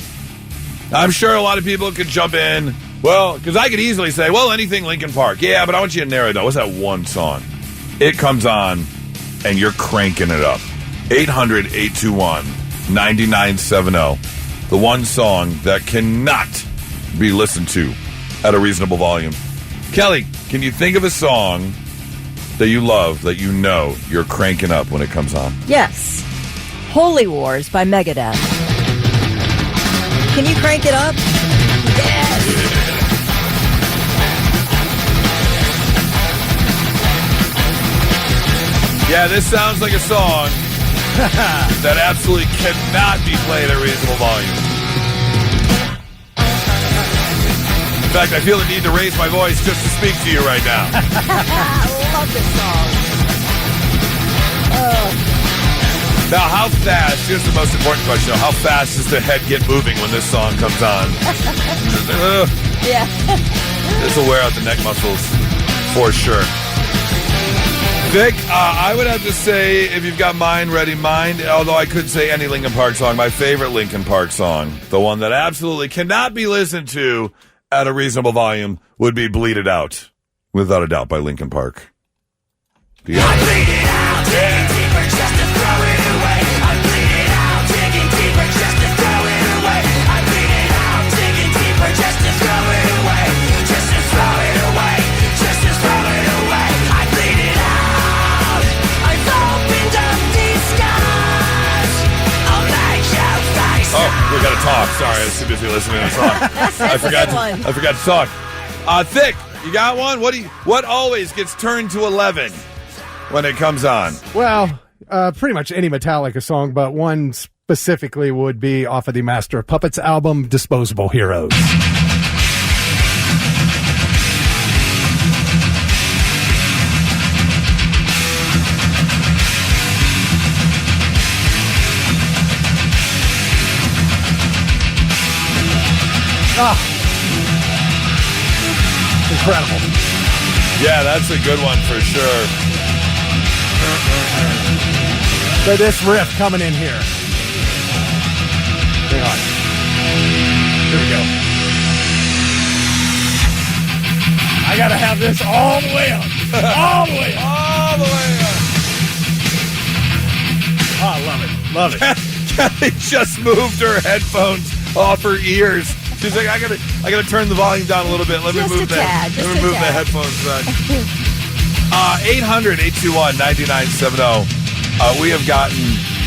I'm sure a lot of people could jump in. Well, because I could easily say, well, anything Linkin Park. Yeah, but I want you to narrow it down. What's that one song? It comes on, and you're cranking it up. 800-821-9970. The one song that cannot be listened to at a reasonable volume. Kelly, can you think of a song that you love, that you know you're cranking up when it comes on? Yes. Holy Wars by Megadeth. Can you crank it up? Yes. Yeah, this sounds like a song that absolutely cannot be played at reasonable volume. In fact, I feel the need to raise my voice just to speak to you right now. I love this song. Now, how fast, here's the most important question, how fast does the head get moving when this song comes on? Yeah. This will wear out the neck muscles for sure. Vic, I would have to say, if you've got Mind Ready Mind, although I could say any Linkin Park song, my favorite Linkin Park song, the one that absolutely cannot be listened to at a reasonable volume, would be Bleed It Out, without a doubt, by Linkin Park. Do you have it? We got to talk. Sorry, I was too busy listening to the song. I forgot to talk. Thick, you got one? What always gets turned to 11 when it comes on? Well, pretty much any Metallica song, but one specifically would be off of the Master of Puppets album, Disposable Heroes. Incredible. Yeah, that's a good one for sure. So this riff coming in here. Hang on. Here we go. I gotta have this all the way up. All the way up. All the way up. Oh, I love it. Love it. Kelly just moved her headphones off her ears. She's like, I gotta turn the volume down a little bit. Let me move the headphones back. 800-821-9970. We have gotten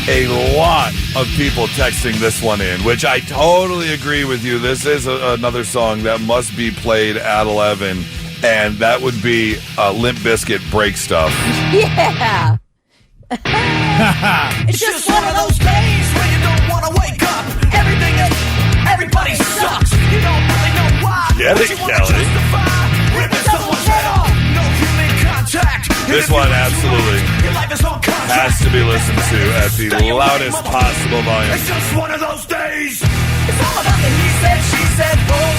a lot of people texting this one in, which I totally agree with you. This is another song that must be played at 11, and that would be Limp Bizkit Break Stuff. Yeah. It's just one of those days when you don't want to wake up. Everybody sucks. You don't really know why. Get it, Kelly. Ripping someone's head off. No human contact. This one absolutely has to be listened to at the loudest possible volume. It's just one of those days. It's all about the he said, she said, bull.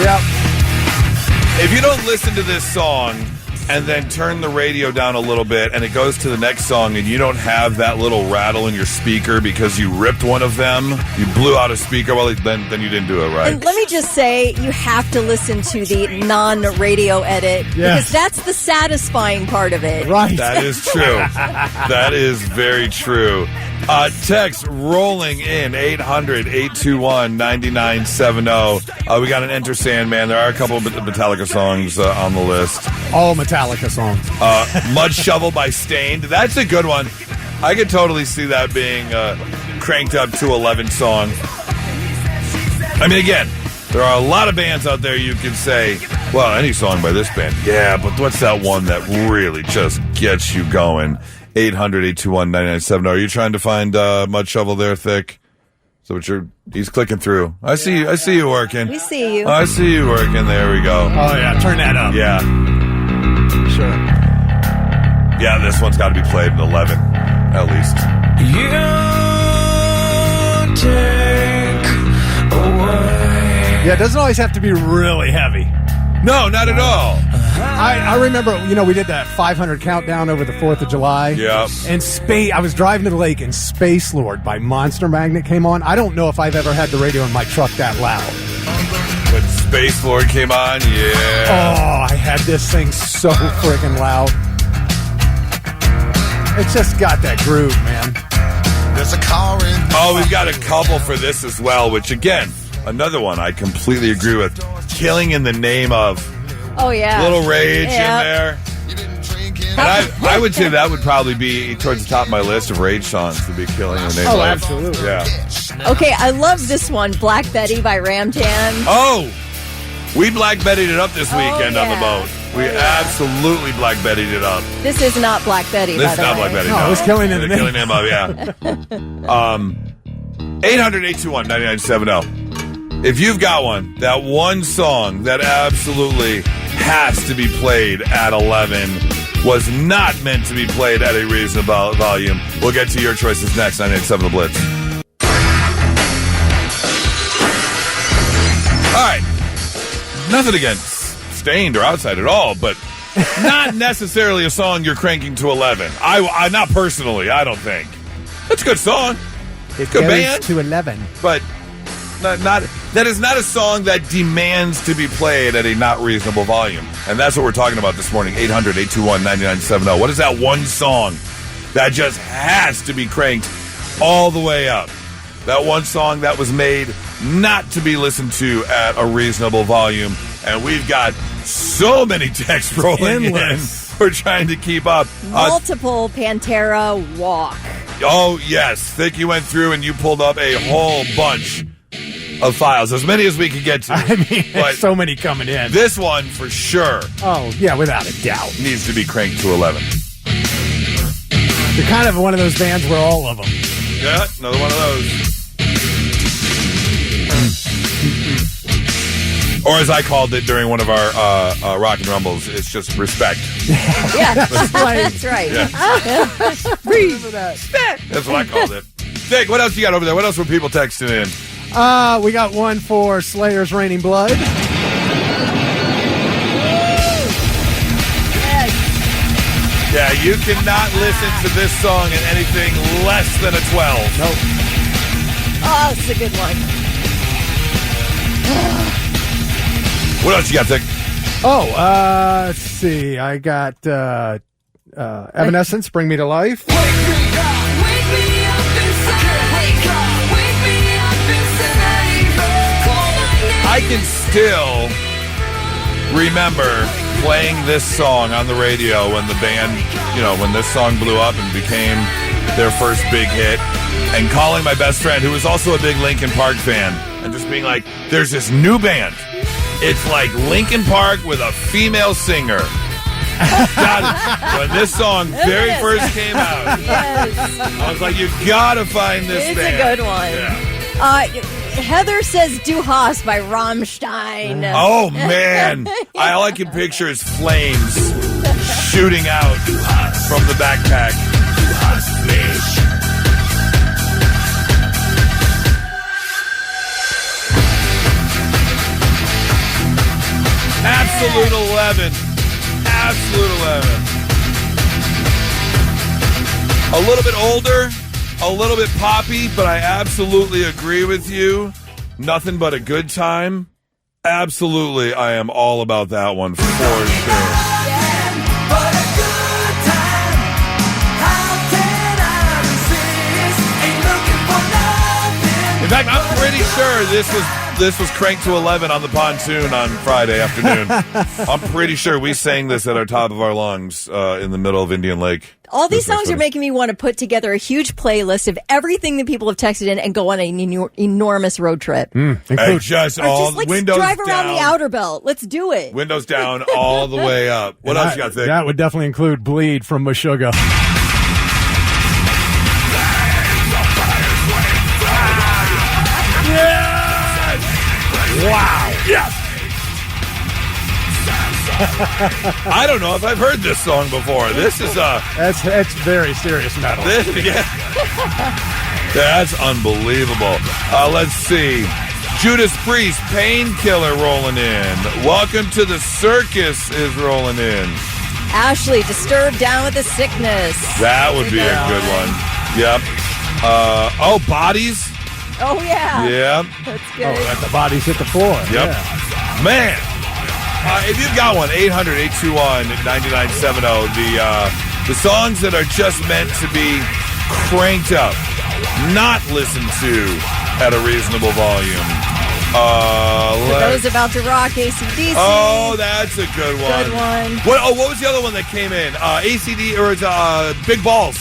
Yep. If you don't listen to this song and then turn the radio down a little bit and it goes to the next song and you don't have that little rattle in your speaker because you ripped one of them, you blew out a speaker, well, then you didn't do it right. And let me just say, you have to listen to the non-radio edit because that's the satisfying part of it. Right. That is true. That is very true. Text rolling in 800-821-9970. We got an Enter Sandman. There are a couple of Metallica songs on the list. All Metallica songs. Mud Shovel by Stained. That's a good one. I could totally see that being cranked up to 11 song. I mean, again, there are a lot of bands out there you could say, well, any song by this band. Yeah, but what's that one that really just gets you going? 800-821-9970. Are you trying to find Mud Shovel there, Thick? So he's clicking through. I see you working. We see you. I see you working. There we go. Oh, yeah. Turn that up. Yeah. Sure. Yeah, this one's got to be played at 11, at least. You take away. Yeah, it doesn't always have to be really heavy. No, not at all. I remember, we did that 500 countdown over the 4th of July. Yeah. And I was driving to the lake and Space Lord by Monster Magnet came on. I don't know if I've ever had the radio in my truck that loud. When Space Lord came on, yeah. Oh, I had this thing so freaking loud. It's just got that groove, man. There's a car in the we've got a couple for this as well, which again, another one I completely agree with. Killing in the Name of. Oh, yeah. Little Rage in there. And I would say that would probably be towards the top of my list of Rage songs to be Killing in the Name of. Oh, absolutely. Yeah. Okay, I love this one, Black Betty by Ramjan. Oh, we Black Betty'd it up this weekend on the boat. We absolutely Black Betty'd it up. This is not Black Betty, This by is the not way. Black Betty, No, no. it was Killing in the Name. Killing Name of, yeah. 800-821-9970. If you've got one, that one song that absolutely has to be played at 11 was not meant to be played at a reasonable volume. We'll get to your choices next. 98.7 The Blitz. All right. Nothing against Stained or Outside at all, but not necessarily a song you're cranking to 11. I not personally, I don't think. It's a good song. It good goes band. to 11. But that is not a song that demands to be played at a not reasonable volume. And that's what we're talking about this morning. 800-821-9970. What is that one song that just has to be cranked all the way up? That one song that was made not to be listened to at a reasonable volume. And we've got so many texts rolling in. We're trying to keep up. Multiple Pantera Walk. Oh, yes. Think you went through and you pulled up a whole bunch of files, as many as we could get to. I mean, But there's so many coming in. this one, for sure, Oh, yeah, without a doubt. needs to be cranked to 11. You're kind of one of those bands where all of them. Yeah, another one of those. Or as I called it during one of our Rock and Rumbles, it's just respect. Yeah, that's right. Yeah. That's what I called it. Dick, what else you got over there? What else were people texting in? We got one for Slayer's Raining Blood. Yeah, you cannot listen to this song at anything less than a 12. Nope. Oh, it's a good one. What else you got, Dick? Oh, let's see. I got Evanescence, Bring Me to Life. I can still remember playing this song on the radio when the band, when this song blew up and became their first big hit, and calling my best friend, who was also a big Linkin Park fan, and just being like, there's this new band. It's like Linkin Park with a female singer. When this song very first came out, I was like, you gotta find this It's band. a good one. Yeah. Heather says Du Hast by Rammstein. Oh, man. All I can picture is flames shooting out from the backpack. Absolute 11. Absolute 11. A little bit older, a little bit poppy, but I absolutely agree with you. Nothing but a good time. Absolutely, I am all about that one for sure. In fact, I'm pretty sure this was cranked to 11 on the pontoon on Friday afternoon. I'm pretty sure we sang this at our top of our lungs in the middle of Indian Lake. All these songs are making me want to put together a huge playlist of everything that people have texted in and go on an enormous road trip. Just windows drive around down, the outer belt. Let's do it. Windows down all the way up. What else you got, Vic? That would definitely include Bleed from Meshuggah. Wow. Yes. I don't know if I've heard this song before. This is That's very serious metal. That's unbelievable. Let's see. Judas Priest, Painkiller rolling in. Welcome to the Circus is rolling in. Ashley, Disturbed, Down with the Sickness. That would be a good one. Yep. Bodies. Oh, yeah. Yep. That's good. Oh, let the bodies hit the floor. Yep. Yeah. Man. If you've got one, 800-821-9970. The songs that are just meant to be cranked up, not listened to at a reasonable volume. For those about to rock, AC/DC. Oh, that's a good one. Good one. What was the other one that came in? ACD or Big Balls.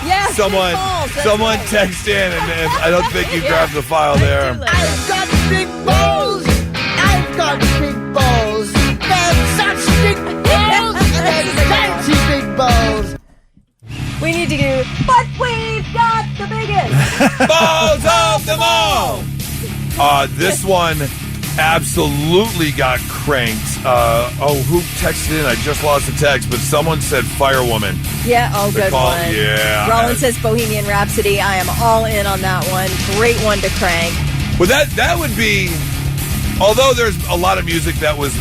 Yes, someone right. texted in, and I don't think you grabbed the file there. I've got big balls. I've got big balls. They're such big balls. And they're fancy big balls. We need to do, but we've got the biggest balls of them all. This one absolutely got cranked. Who texted in? I just lost the text, but someone said Firewoman. Yeah, good one. Yeah. Roland says Bohemian Rhapsody. I am all in on that one. Great one to crank. Well, that would be, although there's a lot of music that was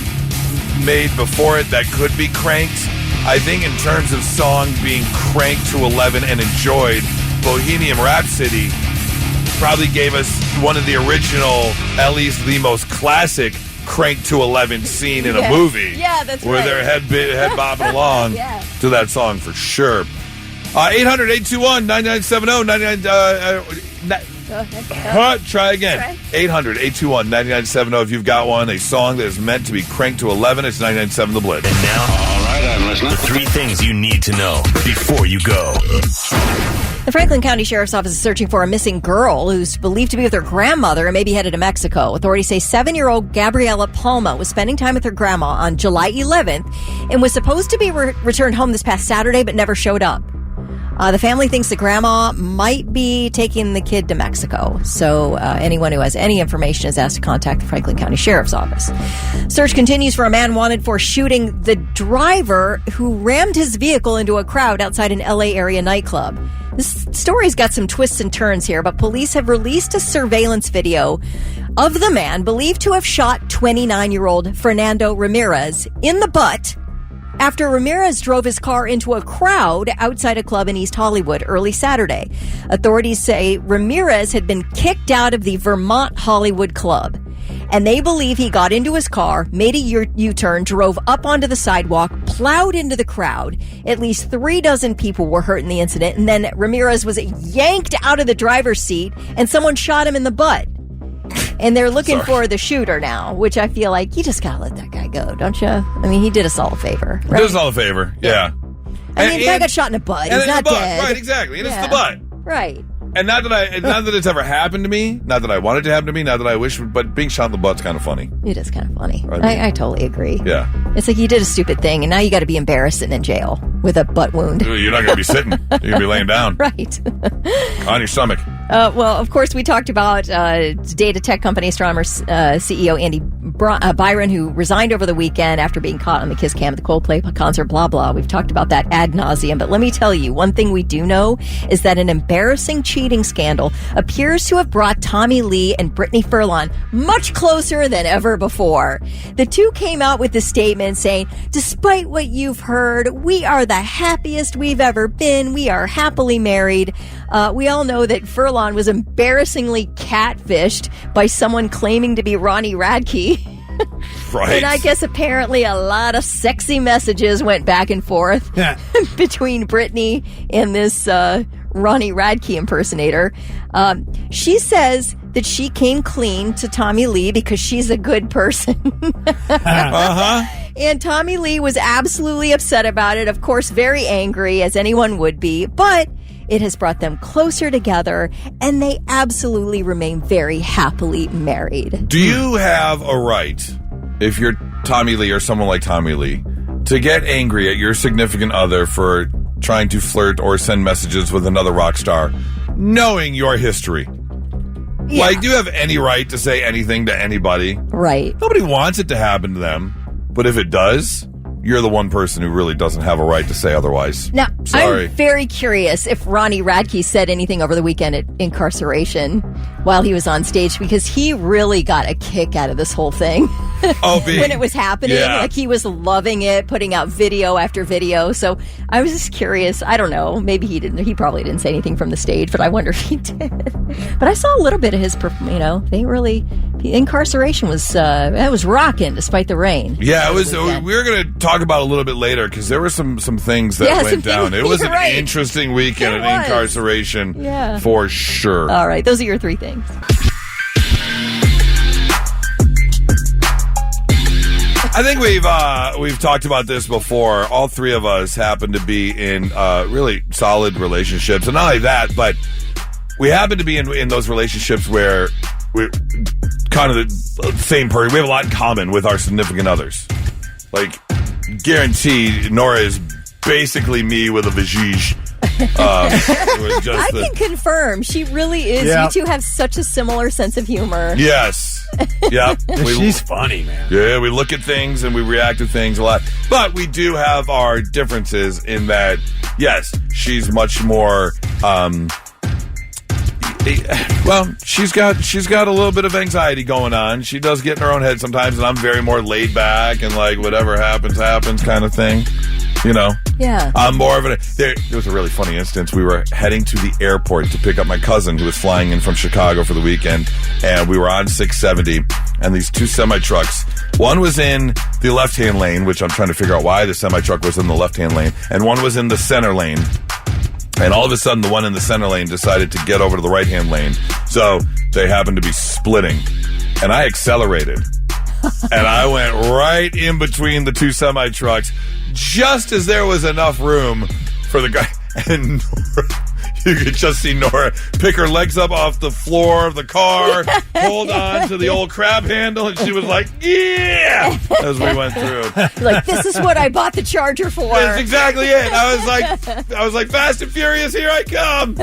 made before it that could be cranked, I think in terms of song being cranked to 11 and enjoyed, Bohemian Rhapsody probably gave us one of the original, at least the most classic, cranked to 11 scene in a movie. Yeah, that's where right. they're head bobbing along to that song for sure. 800-821-9970. Try again. 800-821-9970 if you've got one. A song that is meant to be cranked to 11. It's 99.7 The Blitz. And now, all right, I'm listener. The 3 things you need to know before you go. The Franklin County Sheriff's Office is searching for a missing girl who's believed to be with her grandmother and maybe headed to Mexico. Authorities say 7-year-old Gabriela Palma was spending time with her grandma on July 11th and was supposed to be returned home this past Saturday but never showed up. The family thinks the grandma might be taking the kid to Mexico. So anyone who has any information is asked to contact the Franklin County Sheriff's Office. Search continues for a man wanted for shooting the driver who rammed his vehicle into a crowd outside an LA area nightclub. This story's got some twists and turns here, but police have released a surveillance video of the man believed to have shot 29-year-old Fernando Ramirez in the butt after Ramirez drove his car into a crowd outside a club in East Hollywood early Saturday. Authorities say Ramirez had been kicked out of the Vermont Hollywood Club, and they believe he got into his car, made a U-turn, drove up onto the sidewalk, plowed into the crowd. At least 36 people were hurt in the incident, and then Ramirez was yanked out of the driver's seat, and someone shot him in the butt. And they're looking for the shooter now, which I feel like you just gotta let that guy go, don't you? I mean, he did us all a favor. Right? Did us all a favor, yeah. I mean, the guy got shot in the butt. He's not dead. Right, exactly. And it's the butt. Right. And not that it's ever happened to me, not that I want it to happen to me, not that I wish, but being shot in the butt's kind of funny. It is kind of funny. Right? I totally agree. Yeah. It's like you did a stupid thing, and now you got to be embarrassed sitting in jail with a butt wound. You're not going to be sitting. You're going to be laying down. Right. On your stomach. Well, of course, we talked about data tech company astronomer CEO Andy Byron, who resigned over the weekend after being caught on the Kiss Cam at the Coldplay concert, blah, blah. We've talked about that ad nauseum. But let me tell you, one thing we do know is that an embarrassing cheating scandal appears to have brought Tommy Lee and Brittany Furlan much closer than ever before. The two came out with a statement saying, despite what you've heard, we are the happiest we've ever been. We are happily married. We all know that Furlan was embarrassingly catfished by someone claiming to be Ronnie Radke. Right. And I guess apparently a lot of sexy messages went back and forth between Brittany and this Ronnie Radke impersonator. She says that she came clean to Tommy Lee because she's a good person. And Tommy Lee was absolutely upset about it, of course, very angry, as anyone would be, but it has brought them closer together, and they absolutely remain very happily married. Do you have a right, if you're Tommy Lee or someone like Tommy Lee, to get angry at your significant other for trying to flirt or send messages with another rock star, knowing your history? Yeah. Like, do you have any right to say anything to anybody? Right. Nobody wants it to happen to them, but if it does, you're the one person who really doesn't have a right to say otherwise. Now, sorry. I'm very curious if Ronnie Radke said anything over the weekend at incarceration while he was on stage, because he really got a kick out of this whole thing. Oh, when it was happening, like he was loving it, putting out video after video. So I was just curious. I don't know. Maybe he didn't. He probably didn't say anything from the stage, but I wonder if he did. But I saw a little bit of his. They really incarceration was rocking despite the rain. Yeah, it was. We were going to talk about it a little bit later because there were some things that went down. It was an interesting weekend at incarceration, for sure. All right, those are your 3 things. I think we've talked about this before. All 3 of us happen to be in really solid relationships, and not only that, but we happen to be in those relationships where we're kind of the same person. We have a lot in common with our significant others. Like, guaranteed, Nora is basically me with a vajige. I can confirm. She really is. Yep. You two have such a similar sense of humor. Yes. Yep. She's funny, man. Yeah, we look at things and we react to things a lot. But we do have our differences in that, yes, she's much more... well, she's got a little bit of anxiety going on. She does get in her own head sometimes, and I'm very more laid back and like whatever happens kind of thing. You know? Yeah. I'm more of there was a really funny instance. We were heading to the airport to pick up my cousin who was flying in from Chicago for the weekend, and we were on 670, and these 2 semi-trucks, one was in the left-hand lane, which I'm trying to figure out why the semi-truck was in the left-hand lane, and one was in the center lane. And all of a sudden, the one in the center lane decided to get over to the right-hand lane. So they happened to be splitting. And I accelerated. And I went right in between the two semi-trucks just as there was enough room for the guy. And Nora, you could just see Nora pick her legs up off the floor of the car, hold on to the old crab handle, and she was like, yeah, as we went through. Like, this is what I bought the charger for. That's exactly it. I was like, Fast and Furious, here I come.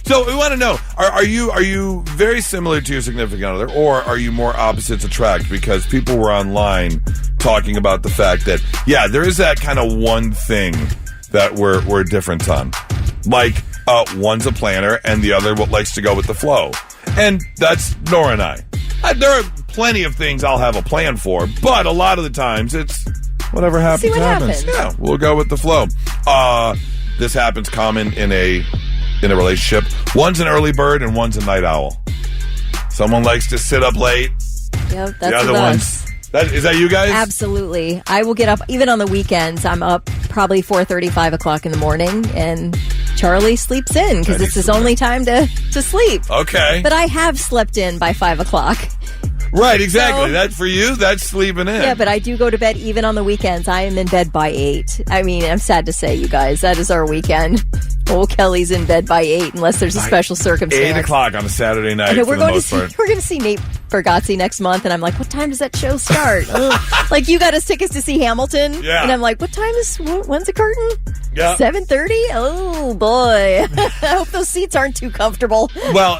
So we want to know, are you very similar to your significant other, or are you more opposites attract? Because people were online talking about the fact that, yeah, there is that kind of one thing that we're different on. Like, one's a planner and the other likes to go with the flow. And that's Nora and I. There are plenty of things I'll have a plan for, but a lot of the times it's whatever happens, see what happens. Yeah, we'll go with the flow. This happens common in a relationship. One's an early bird and one's a night owl. Someone likes to sit up late. Yep, that's the other ones. Is that you guys? Absolutely. I will get up, even on the weekends, I'm up probably 4:30, 5 o'clock in the morning, and Charlie sleeps in because it's his only time to sleep. Okay. But I have slept in by 5 o'clock. Right, exactly. So, that for you, that's sleeping in. Yeah, but I do go to bed even on the weekends. I am in bed by 8. I mean, I'm sad to say, you guys, that is our weekend. Old Kelly's in bed by 8 unless there's a special circumstance. 8 o'clock on a Saturday night. We're going to see Nate Bargatze next month, and I'm like, what time does that show start? Like, you got us tickets to see Hamilton, and I'm like, when's the curtain? Yeah. 7:30? Oh boy! I hope those seats aren't too comfortable. Well,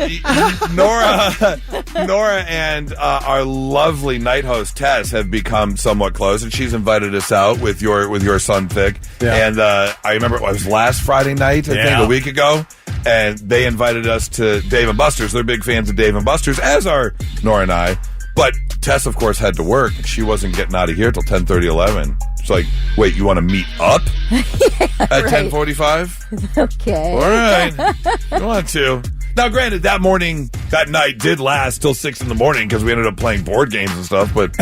Nora and our lovely night host Tess have become somewhat close, and she's invited us out with your son Vic. Yeah. And I remember it was last Friday night, I think, a week ago, and they invited us to Dave & Buster's. They're big fans of Dave & Buster's, as are Nora and I. But Tess, of course, had to work, and she wasn't getting out of here till 10:30, 11. It's like, wait, you want to meet up at 10:45? Okay. All right. You want to. Now, granted, that night did last till 6 in the morning because we ended up playing board games and stuff, but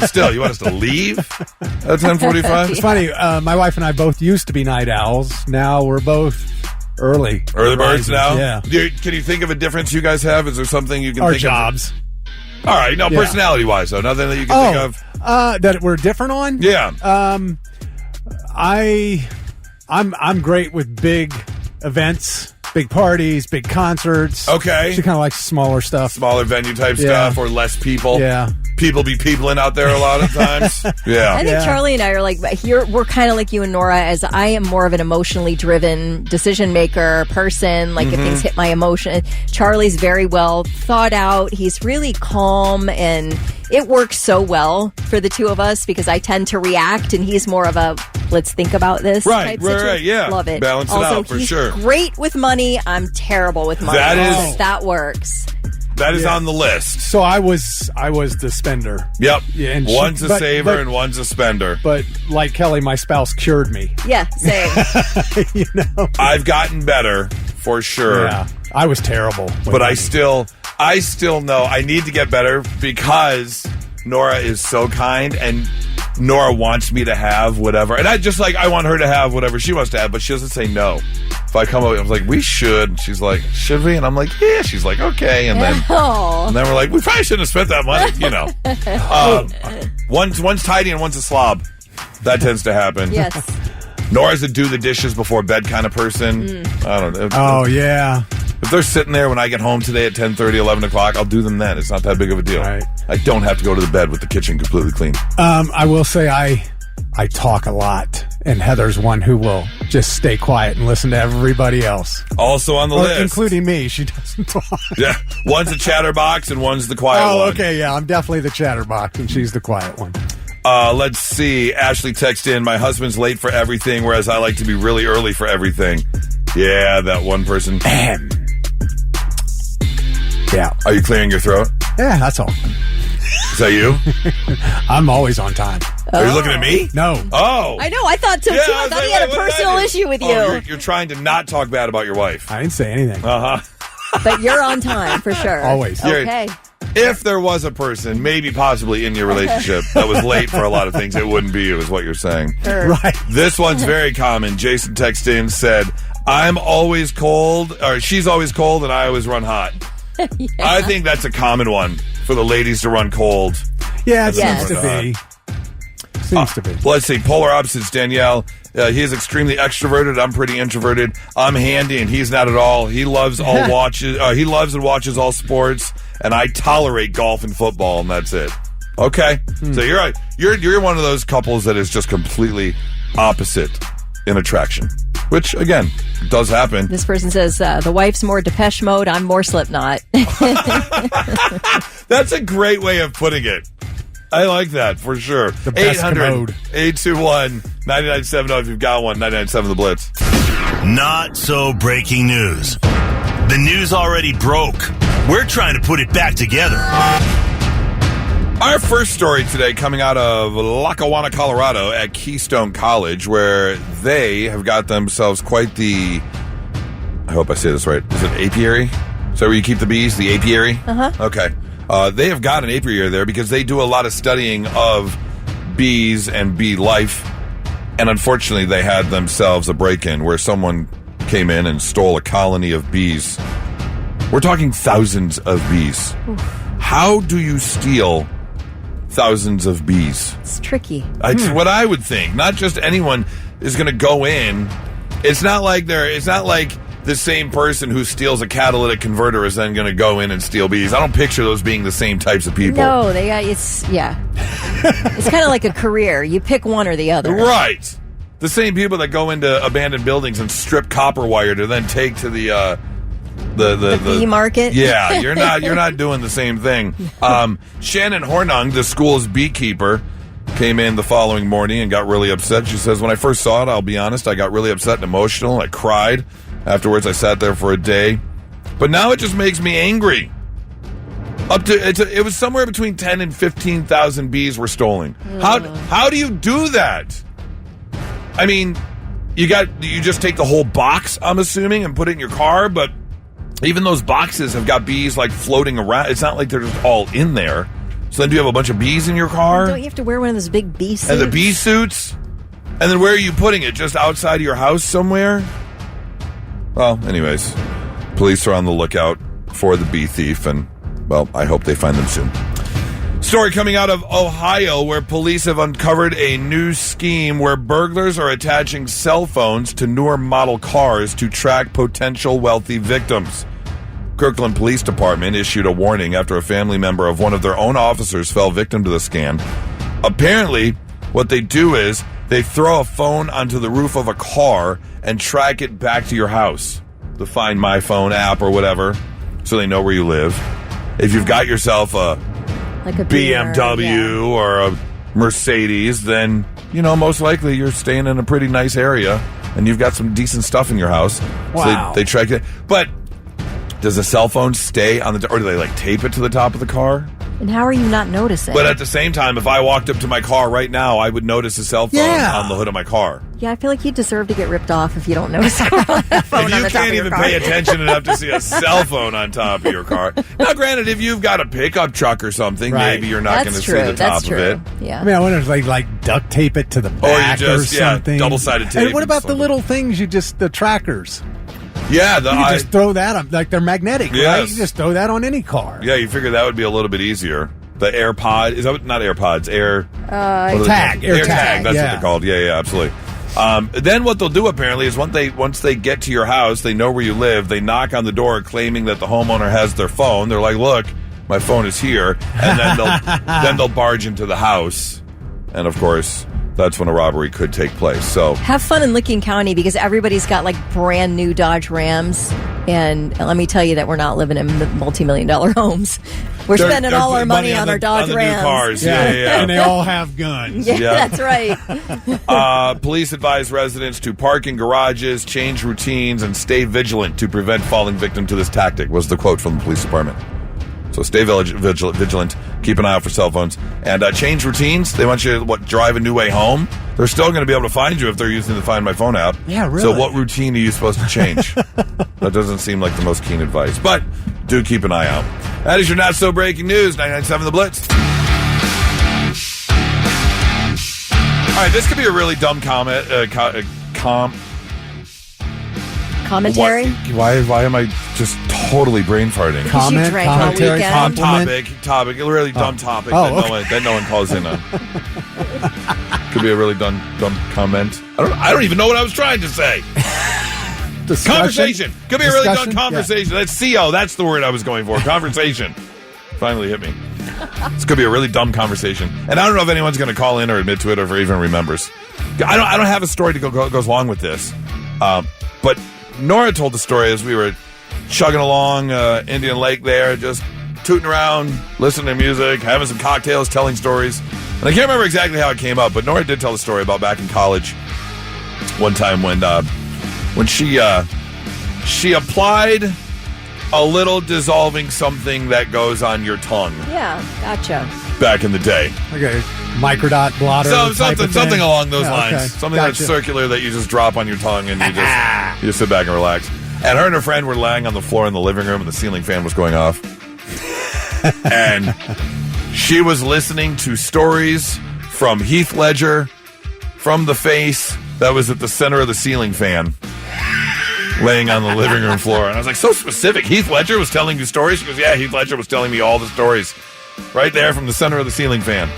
still, you want us to leave at 10:45? It's funny, my wife and I both used to be night owls. Now we're both early birds now? Yeah. Can you think of a difference you guys have? Is there something you can Our think jobs. of? All right. No, personality-wise, though. Nothing that you can think of? That we're different on? Yeah. I'm great with big events, big parties, big concerts. Okay. She kind of likes smaller stuff. Smaller venue type stuff or less people. Yeah. People be peopling out there a lot of times. Yeah. I think Charlie and I are like, we're kind of like you and Nora, as I am more of an emotionally driven decision maker person. Like, if things hit my emotion, Charlie's very well thought out. He's really calm, and it works so well for the two of us because I tend to react, and he's more of a let's think about this type situation. Right, yeah. Love it. Balance it out, for sure. He's great with money. I'm terrible with money. That works. That is on the list. So I was the spender. Yep. Yeah, and one's a saver and one's a spender. But like Kelly, my spouse cured me. Yeah, same. I've gotten better for sure. Yeah, I was terrible. But I still know I need to get better because Nora is so kind and Nora wants me to have whatever. And I want her to have whatever she wants to have, but she doesn't say no. If I come over, I was like, we should. She's like, should we? And I'm like, yeah. She's like, okay. And then we're like, we probably shouldn't have spent that money, you know. One's tidy and one's a slob. That tends to happen. Yes. Nora's a do the dishes before bed kind of person. I don't know. Oh, yeah. If they're sitting there when I get home today at 10:30, 11 o'clock, I'll do them then. It's not that big of a deal. Right. I don't have to go to the bed with the kitchen completely clean. I will say I talk a lot, and Heather's one who will just stay quiet and listen to everybody else. Also on the list. Including me. She doesn't talk. Yeah. One's a chatterbox and one's the quiet one. Oh, okay, yeah. I'm definitely the chatterbox, and she's the quiet one. Let's see. Ashley texted in, my husband's late for everything, whereas I like to be really early for everything. Yeah, that one person. Yeah. Are you clearing your throat? Yeah, that's all. Is that you? I'm always on time. Are you looking at me? No. Oh. I know. I thought so, too. I thought he had a personal issue with you. You're trying to not talk bad about your wife. I didn't say anything. Uh-huh. But you're on time, for sure. Always. Okay. If there was a person, maybe possibly in your relationship, that was late for a lot of things, it wouldn't be you, is what you're saying. Sure. Right. This one's very common. Jason texted in, said, I'm always cold, or she's always cold, and I always run hot. Yeah. I think that's a common one for the ladies to run cold. Yeah, it Yes. seems to be. Seems to be. Let's see. Polar opposites, Danielle. He is extremely extroverted. I'm pretty introverted. I'm handy, and he's not at all. He loves all watches. He loves and watches all sports, and I tolerate golf and football, and that's it. Okay, so you're one of those couples that is just completely opposite in attraction, which again does happen. This person says the wife's more Depeche Mode. I'm more Slipknot. That's a great way of putting it. I like that for sure. The best commode. 821-9970 if you've got one. 99.7 The Blitz. Not so breaking news. The news already broke. We're trying to put it back together. Our first story today coming out of Lackawanna, Colorado at Keystone College, where they have got themselves quite the, I hope I say this right, is it apiary? Is that where you keep the bees, the apiary? Uh-huh. Okay. They have got an apiary there because they do a lot of studying of bees and bee life. And unfortunately, they had themselves a break-in where someone came in and stole a colony of bees. We're talking thousands of bees. Oof. How do you steal thousands of bees? It's tricky. It's what I would think. Not just anyone is going to go in. It's not like the same person who steals a catalytic converter is then going to go in and steal bees. I don't picture those being the same types of people. No, it's kind of like a career. You pick one or the other. Right. The same people that go into abandoned buildings and strip copper wire to then take to the bee market. Yeah, you're not doing the same thing. Shannon Hornung, the school's beekeeper, came in the following morning and got really upset. She says, when I first saw it, I'll be honest, I got really upset and emotional. I cried. Afterwards, I sat there for a day. But now it just makes me angry. It was somewhere between 10 and 15,000 bees were stolen. How do you do that? I mean, you just take the whole box, I'm assuming, and put it in your car, but even those boxes have got bees like floating around. It's not like they're just all in there. So then do you have a bunch of bees in your car? Don't you have to wear one of those big bee suits? And the bee suits? And then where are you putting it? Just outside of your house somewhere? Well, anyways, police are on the lookout for the bee thief, and, well, I hope they find them soon. Story coming out of Ohio, where police have uncovered a new scheme where burglars are attaching cell phones to newer model cars to track potential wealthy victims. Kirkland Police Department issued a warning after a family member of one of their own officers fell victim to the scam. Apparently, what they do is they throw a phone onto the roof of a car and track it back to your house. The Find My Phone app or whatever, so they know where you live. If you've got yourself a BMW or a Mercedes, then, most likely you're staying in a pretty nice area and you've got some decent stuff in your house. Wow. So they track it. But does the cell phone stay on or do they tape it to the top of the car? And how are you not noticing? But at the same time, if I walked up to my car right now, I would notice a cell phone on the hood of my car. Yeah, I feel like you deserve to get ripped off if you don't notice a phone on the top of your car. If you can't even pay attention enough to see a cell phone on top of your car. Now, granted, if you've got a pickup truck or something, maybe you're not going to see the top of it. Yeah. I mean, I wonder if they duct tape it to the back or something. Double-sided tape. And what about the little things the trackers? Yeah, you just throw that on, they're magnetic, yes. right? You just throw that on any car. Yeah, you figure that would be a little bit easier. The AirPod, is that not AirPods? AirTag. AirTag, that's what they're called. Yeah, absolutely. Then what they'll do apparently is once they get to your house, they know where you live, they knock on the door claiming that the homeowner has their phone. They're like, look, my phone is here. And then they'll barge into the house. And of course, that's when a robbery could take place. So have fun in Licking County because everybody's got brand new Dodge Rams. And let me tell you that we're not living in multi-million-dollar homes. We're spending all our money on our Dodge Rams. New cars. Yeah. And they all have guns. Yeah, that's right. Police advise residents to park in garages, change routines, and stay vigilant to prevent falling victim to this tactic, was the quote from the police department. So stay vigilant, keep an eye out for cell phones, and change routines. They want you to drive a new way home. They're still going to be able to find you if they're using the Find My Phone app. Yeah, really. So what routine are you supposed to change? That doesn't seem like the most keen advice, but do keep an eye out. That is your not so breaking news. 99.7 The Blitz. All right, this could be a really dumb commentary. Why am I just totally brain farting. Comment, drank all commentary, weekend. Topic, a really dumb topic that no one calls in on. Could be a really dumb comment. I don't even know what I was trying to say. Conversation. Could be a really dumb conversation. Yeah. That's CO. That's the word I was going for. Conversation. Finally hit me. This could be a really dumb conversation. And I don't know if anyone's going to call in or admit to it or if even remembers. I don't have a story to goes along with this. But Nora told the story as we were chugging along Indian Lake there, just tooting around, listening to music, having some cocktails, telling stories. And I can't remember exactly how it came up, but Nora did tell the story about back in college one time when she applied a little dissolving something that goes on your tongue. Yeah, gotcha. Back in the day. Okay, microdot blotter. Something along those lines. Okay. Something that's circular that you just drop on your tongue and you just sit back and relax. And her and her friend were laying on the floor in the living room and the ceiling fan was going off. And she was listening to stories from Heath Ledger from the face that was at the center of the ceiling fan, laying on the living room floor. And I was like, so specific. Heath Ledger was telling you stories? She goes, yeah, Heath Ledger was telling me all the stories right there from the center of the ceiling fan.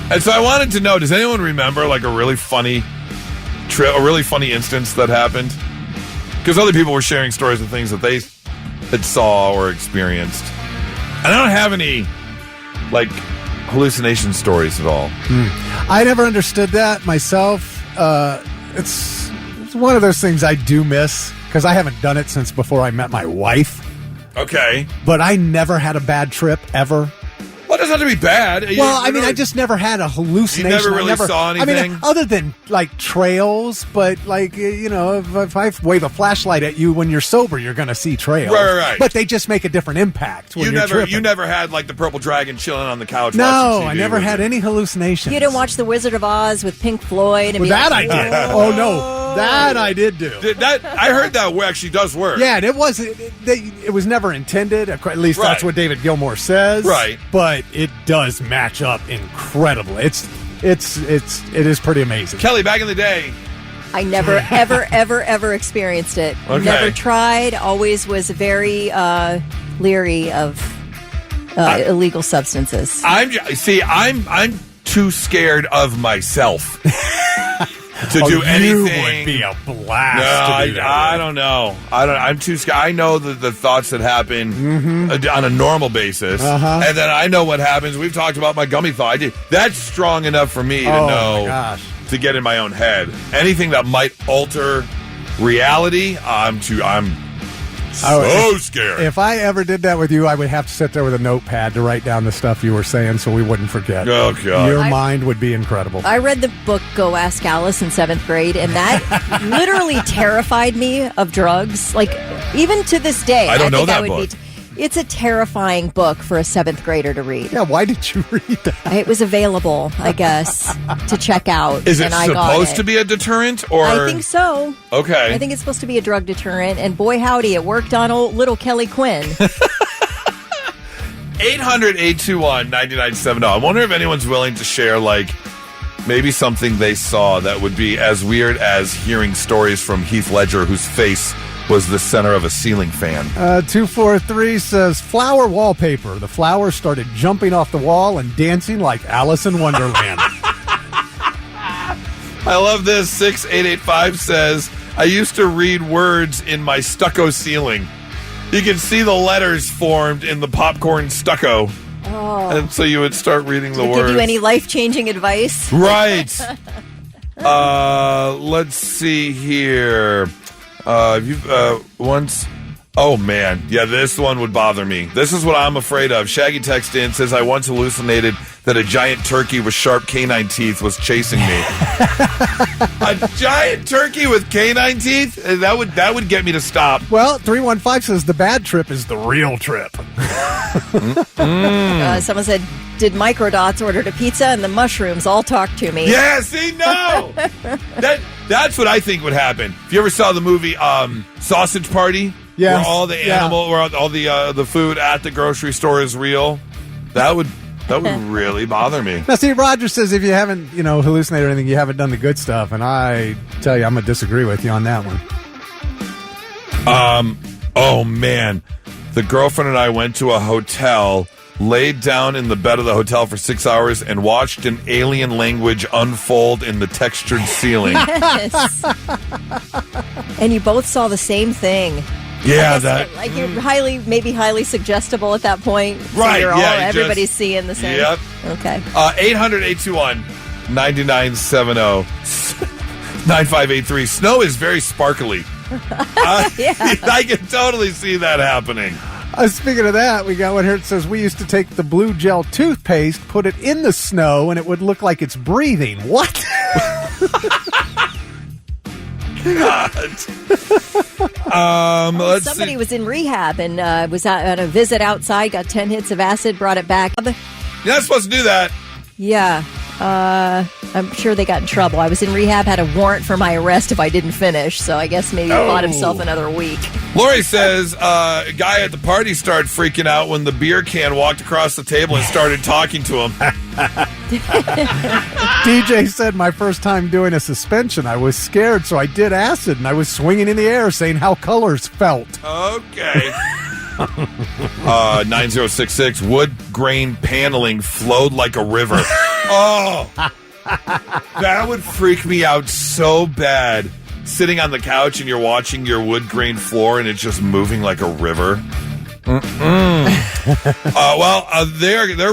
And so I wanted to know, does anyone remember like a really funny instance that happened? Because other people were sharing stories of things that they had saw or experienced. And I don't have any like hallucination stories at all. I never understood that myself. It's one of those things I do miss because I haven't done it since before I met my wife. Okay. But I never had a bad trip ever. Well, it doesn't have to be bad. I just never had a hallucination. You never really saw anything? I mean, other than, like, trails, but, like, if I wave a flashlight at you when you're sober, you're going to see trails. Right. But they just make a different impact when you're tripping. You never had, like, the purple dragon chilling on the couch No, watching TV, I never had any hallucinations. You didn't watch The Wizard of Oz with Pink Floyd? And I did. Oh, no. That I did do. I heard that actually does work. Yeah, and it was never intended. At least that's what David Gilmour says. Right. But it does match up incredibly. It is pretty amazing. Kelly, back in the day, I never, ever experienced it. Okay. Never tried. Always was very leery of illegal substances. I'm too scared of myself to do anything. You would be a blast. No, I don't know. I'm too scared. I know the thoughts that happen on a normal basis, and then I know what happens. We've talked about my gummy thought. That's strong enough for me to know to get in my own head. Anything that might alter reality, I'm so scared. If I ever did that with you, I would have to sit there with a notepad to write down the stuff you were saying so we wouldn't forget. Oh, God. Your mind would be incredible. I read the book Go Ask Alice in 7th grade, and that literally terrified me of drugs. Like, even to this day. I don't know that book. It's a terrifying book for a 7th grader to read. Yeah, why did you read that? It was available, I guess, to check out. Is it supposed to be a deterrent? Or I think so. Okay. I think it's supposed to be a drug deterrent, and boy howdy, it worked on old little Kelly Quinn. 800-821-9970. I wonder if anyone's willing to share, like, maybe something they saw that would be as weird as hearing stories from Heath Ledger, whose face was the center of a ceiling fan. 243 says, flower wallpaper. The flowers started jumping off the wall and dancing like Alice in Wonderland. I love this. 6885 says, I used to read words in my stucco ceiling. You could see the letters formed in the popcorn stucco. Oh. And so you would start reading the words. Did give you any life-changing advice? Right. Let's see here. Once... Oh, man. Yeah, this one would bother me. This is what I'm afraid of. Shaggy texted in, says, I once hallucinated that a giant turkey with sharp canine teeth was chasing me. A giant turkey with canine teeth? That would get me to stop. Well, 315 says the bad trip is the real trip. Someone said, did Microdots order the pizza and the mushrooms all talk to me? Yeah, see, no! That's what I think would happen. If you ever saw the movie Sausage Party, where all the where all the food at the grocery store is real, that would really bother me. Now, see, Roger says if you haven't, hallucinated or anything, you haven't done the good stuff, and I tell you, I'm going to disagree with you on that one. Oh, man. The girlfriend and I went to a hotel, laid down in the bed of the hotel for 6 hours, and watched an alien language unfold in the textured ceiling. Yes. And you both saw the same thing. Yeah, you're highly suggestible at that point. So right, everybody's seeing the same. Yep. Okay. 800-821-9970. 9583. Snow is very sparkly. I can totally see that happening. Speaking of that, we got one here that says we used to take the blue gel toothpaste, put it in the snow, and it would look like it's breathing. What? God. Somebody was in rehab and was at a visit outside, got 10 hits of acid, brought it back. You're not supposed to do that. Yeah. I'm sure they got in trouble. I was in rehab, had a warrant for my arrest if I didn't finish, so I guess maybe he bought himself another week. Lori says a guy at the party started freaking out when the beer can walked across the table and started talking to him. DJ said my first time doing a suspension, I was scared, so I did acid, and I was swinging in the air saying how colors felt. Okay. 9066, wood grain paneling flowed like a river. Oh, that would freak me out so bad. Sitting on the couch and you're watching your wood grain floor and it's just moving like a river. They're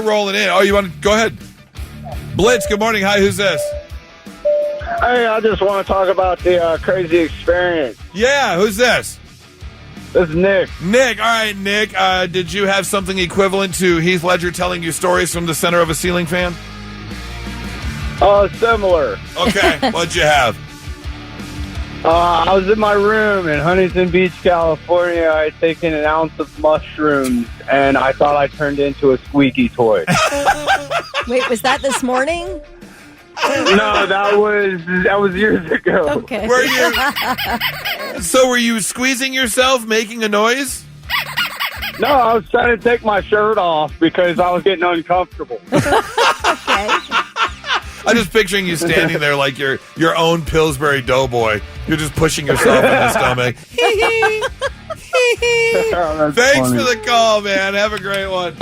rolling in. Oh, you want to go ahead? Blitz, good morning. Hi, who's this? Hey, I just want to talk about the crazy experience. Yeah, who's this? This is Nick. Nick, all right, Nick. Did you have something equivalent to Heath Ledger telling you stories from the center of a ceiling fan? Similar. Okay, what'd you have? I was in my room in Huntington Beach, California. I had taken an ounce of mushrooms, and I thought I turned into a squeaky toy. Wait, was that this morning? No, that was years ago. Okay. Were you squeezing yourself, making a noise? No, I was trying to take my shirt off because I was getting uncomfortable. Okay. I'm just picturing you standing there like your own Pillsbury Doughboy. You're just pushing yourself in the stomach. Thanks for the call, man. Have a great one.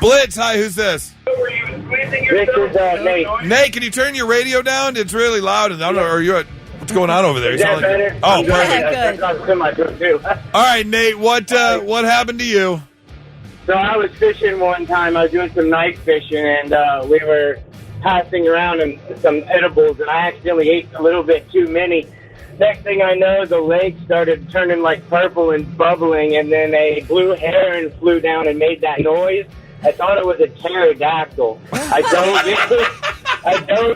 Blitz, hi, who's this? This is Nate. Nate, can you turn your radio down? It's really loud. And I don't know, what's going on over there? Is that better? Oh, perfect. All right, Nate, what happened to you? So I was fishing one time. I was doing some night fishing, and we were passing around some edibles, and I accidentally ate a little bit too many. Next thing I know, the legs started turning like purple and bubbling, and then a blue heron flew down and made that noise. I thought it was a pterodactyl. I dove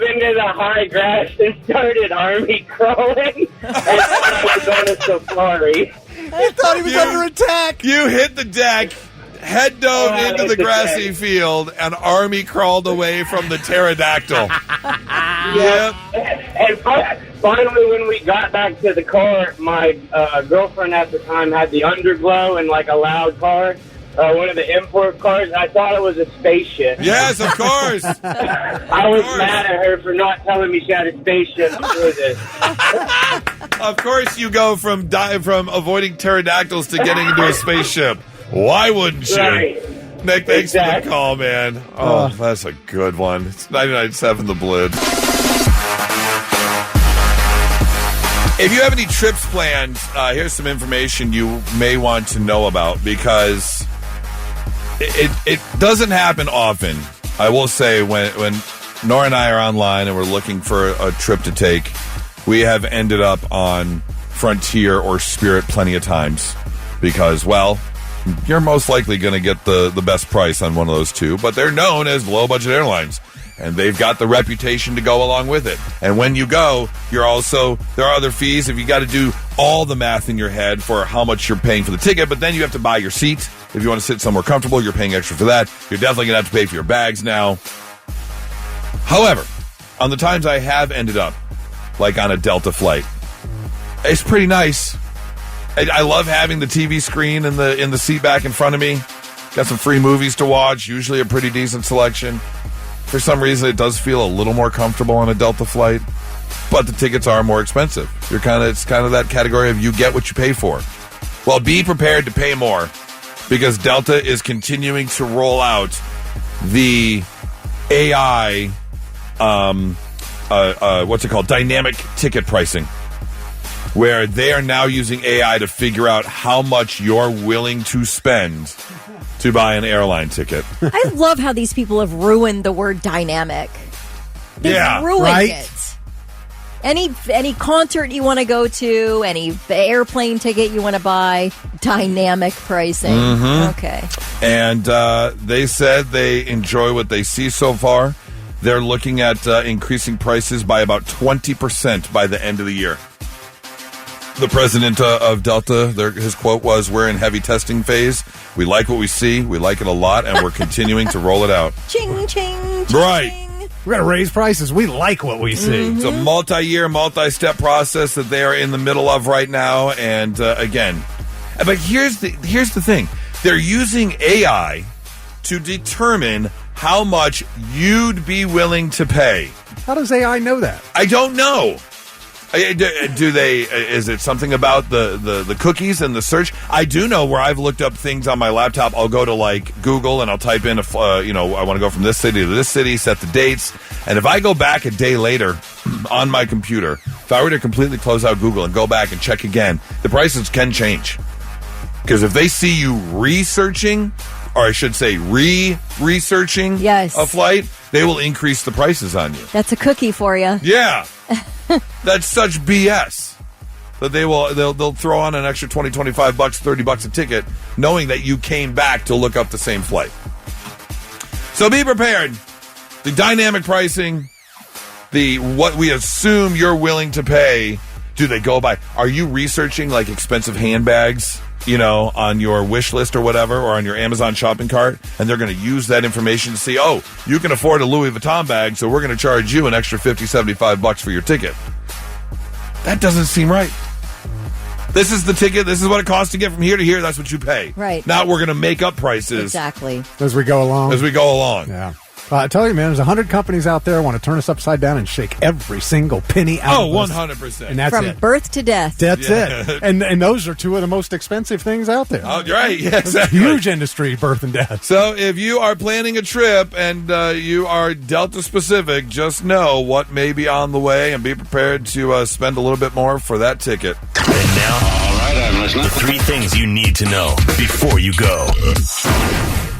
into the high grass and started army crawling, and I was on a safari. I thought he was under attack. You hit the deck, head dove into the grassy field, and army crawled away from the pterodactyl. Yep. And finally, when we got back to the car, my girlfriend at the time had the underglow and like a loud car, one of the import cars. I thought it was a spaceship. Yes, of course. I was mad at her for not telling me she had a spaceship before this. Of course, you go from avoiding pterodactyls to getting into a spaceship. Why wouldn't you? Right. Nick, thanks for the call, man. Oh, that's a good one. It's 99.7 The Blitz. If you have any trips planned, here's some information you may want to know about, because it doesn't happen often. I will say when Nora and I are online and we're looking for a trip to take, we have ended up on Frontier or Spirit plenty of times because, well, you're most likely going to get the best price on one of those two, but they're known as low-budget airlines, and they've got the reputation to go along with it. And when you go, there are other fees. If you got to do all the math in your head for how much you're paying for the ticket, but then you have to buy your seat. If you want to sit somewhere comfortable, you're paying extra for that. You're definitely going to have to pay for your bags now. However, on the times I have ended up, like on a Delta flight, it's pretty nice. I love having the TV screen in the seat back in front of me. Got some free movies to watch, usually a pretty decent selection. For some reason, it does feel a little more comfortable on a Delta flight, but the tickets are more expensive. It's kind of that category of you get what you pay for. Well, be prepared to pay more because Delta is continuing to roll out the AI, what's it called? Dynamic ticket pricing, where they are now using AI to figure out how much you're willing to spend to buy an airline ticket. I love how these people have ruined the word dynamic. They've ruined it. Any concert you want to go to, any airplane ticket you want to buy, dynamic pricing. Mm-hmm. Okay. And they said they enjoy what they see so far. They're looking at increasing prices by about 20% by the end of the year. The president of Delta, his quote was, "We're in heavy testing phase. We like what we see. We like it a lot, and we're continuing to roll it out." Ching, ching, ching. Right. We're going to raise prices. We like what we see. Mm-hmm. It's a multi-year, multi-step process that they are in the middle of right now. And again, but here's the thing. They're using AI to determine how much you'd be willing to pay. How does AI know that? I don't know. Do they? Is it something about the cookies and the search? I do know where I've looked up things on my laptop. I'll go to like Google and I'll type in I want to go from this city to this city, set the dates, and if I go back a day later on my computer, if I were to completely close out Google and go back and check again, the prices can change because if they see you researching, or I should say researching a flight, they will increase the prices on you. That's a cookie for you. Yeah. That's such BS that they'll throw on an extra $20, $25, $30 a ticket, knowing that you came back to look up the same flight. So be prepared. The dynamic pricing, the what we assume you're willing to pay. Do they go by? Are you researching like expensive handbags, on your wish list or whatever, or on your Amazon shopping cart, and they're going to use that information to see, oh, you can afford a Louis Vuitton bag, so we're going to charge you an extra $50, $75 for your ticket. That doesn't seem right. This is the ticket. This is what it costs to get from here to here. That's what you pay. Right. Now we're going to make up prices. Exactly. As we go along. Yeah. I tell you, man, there's 100 companies out there want to turn us upside down and shake every single penny out of us. 100%. And that's From it. birth to death. That's it. And those are two of the most expensive things out there. Oh, right. Yeah, exactly. Huge industry, birth and death. So if you are planning a trip and you are Delta specific, just know what may be on the way and be prepared to spend a little bit more for that ticket. And now, all right, I'm listening. The 3 things you need to know before you go.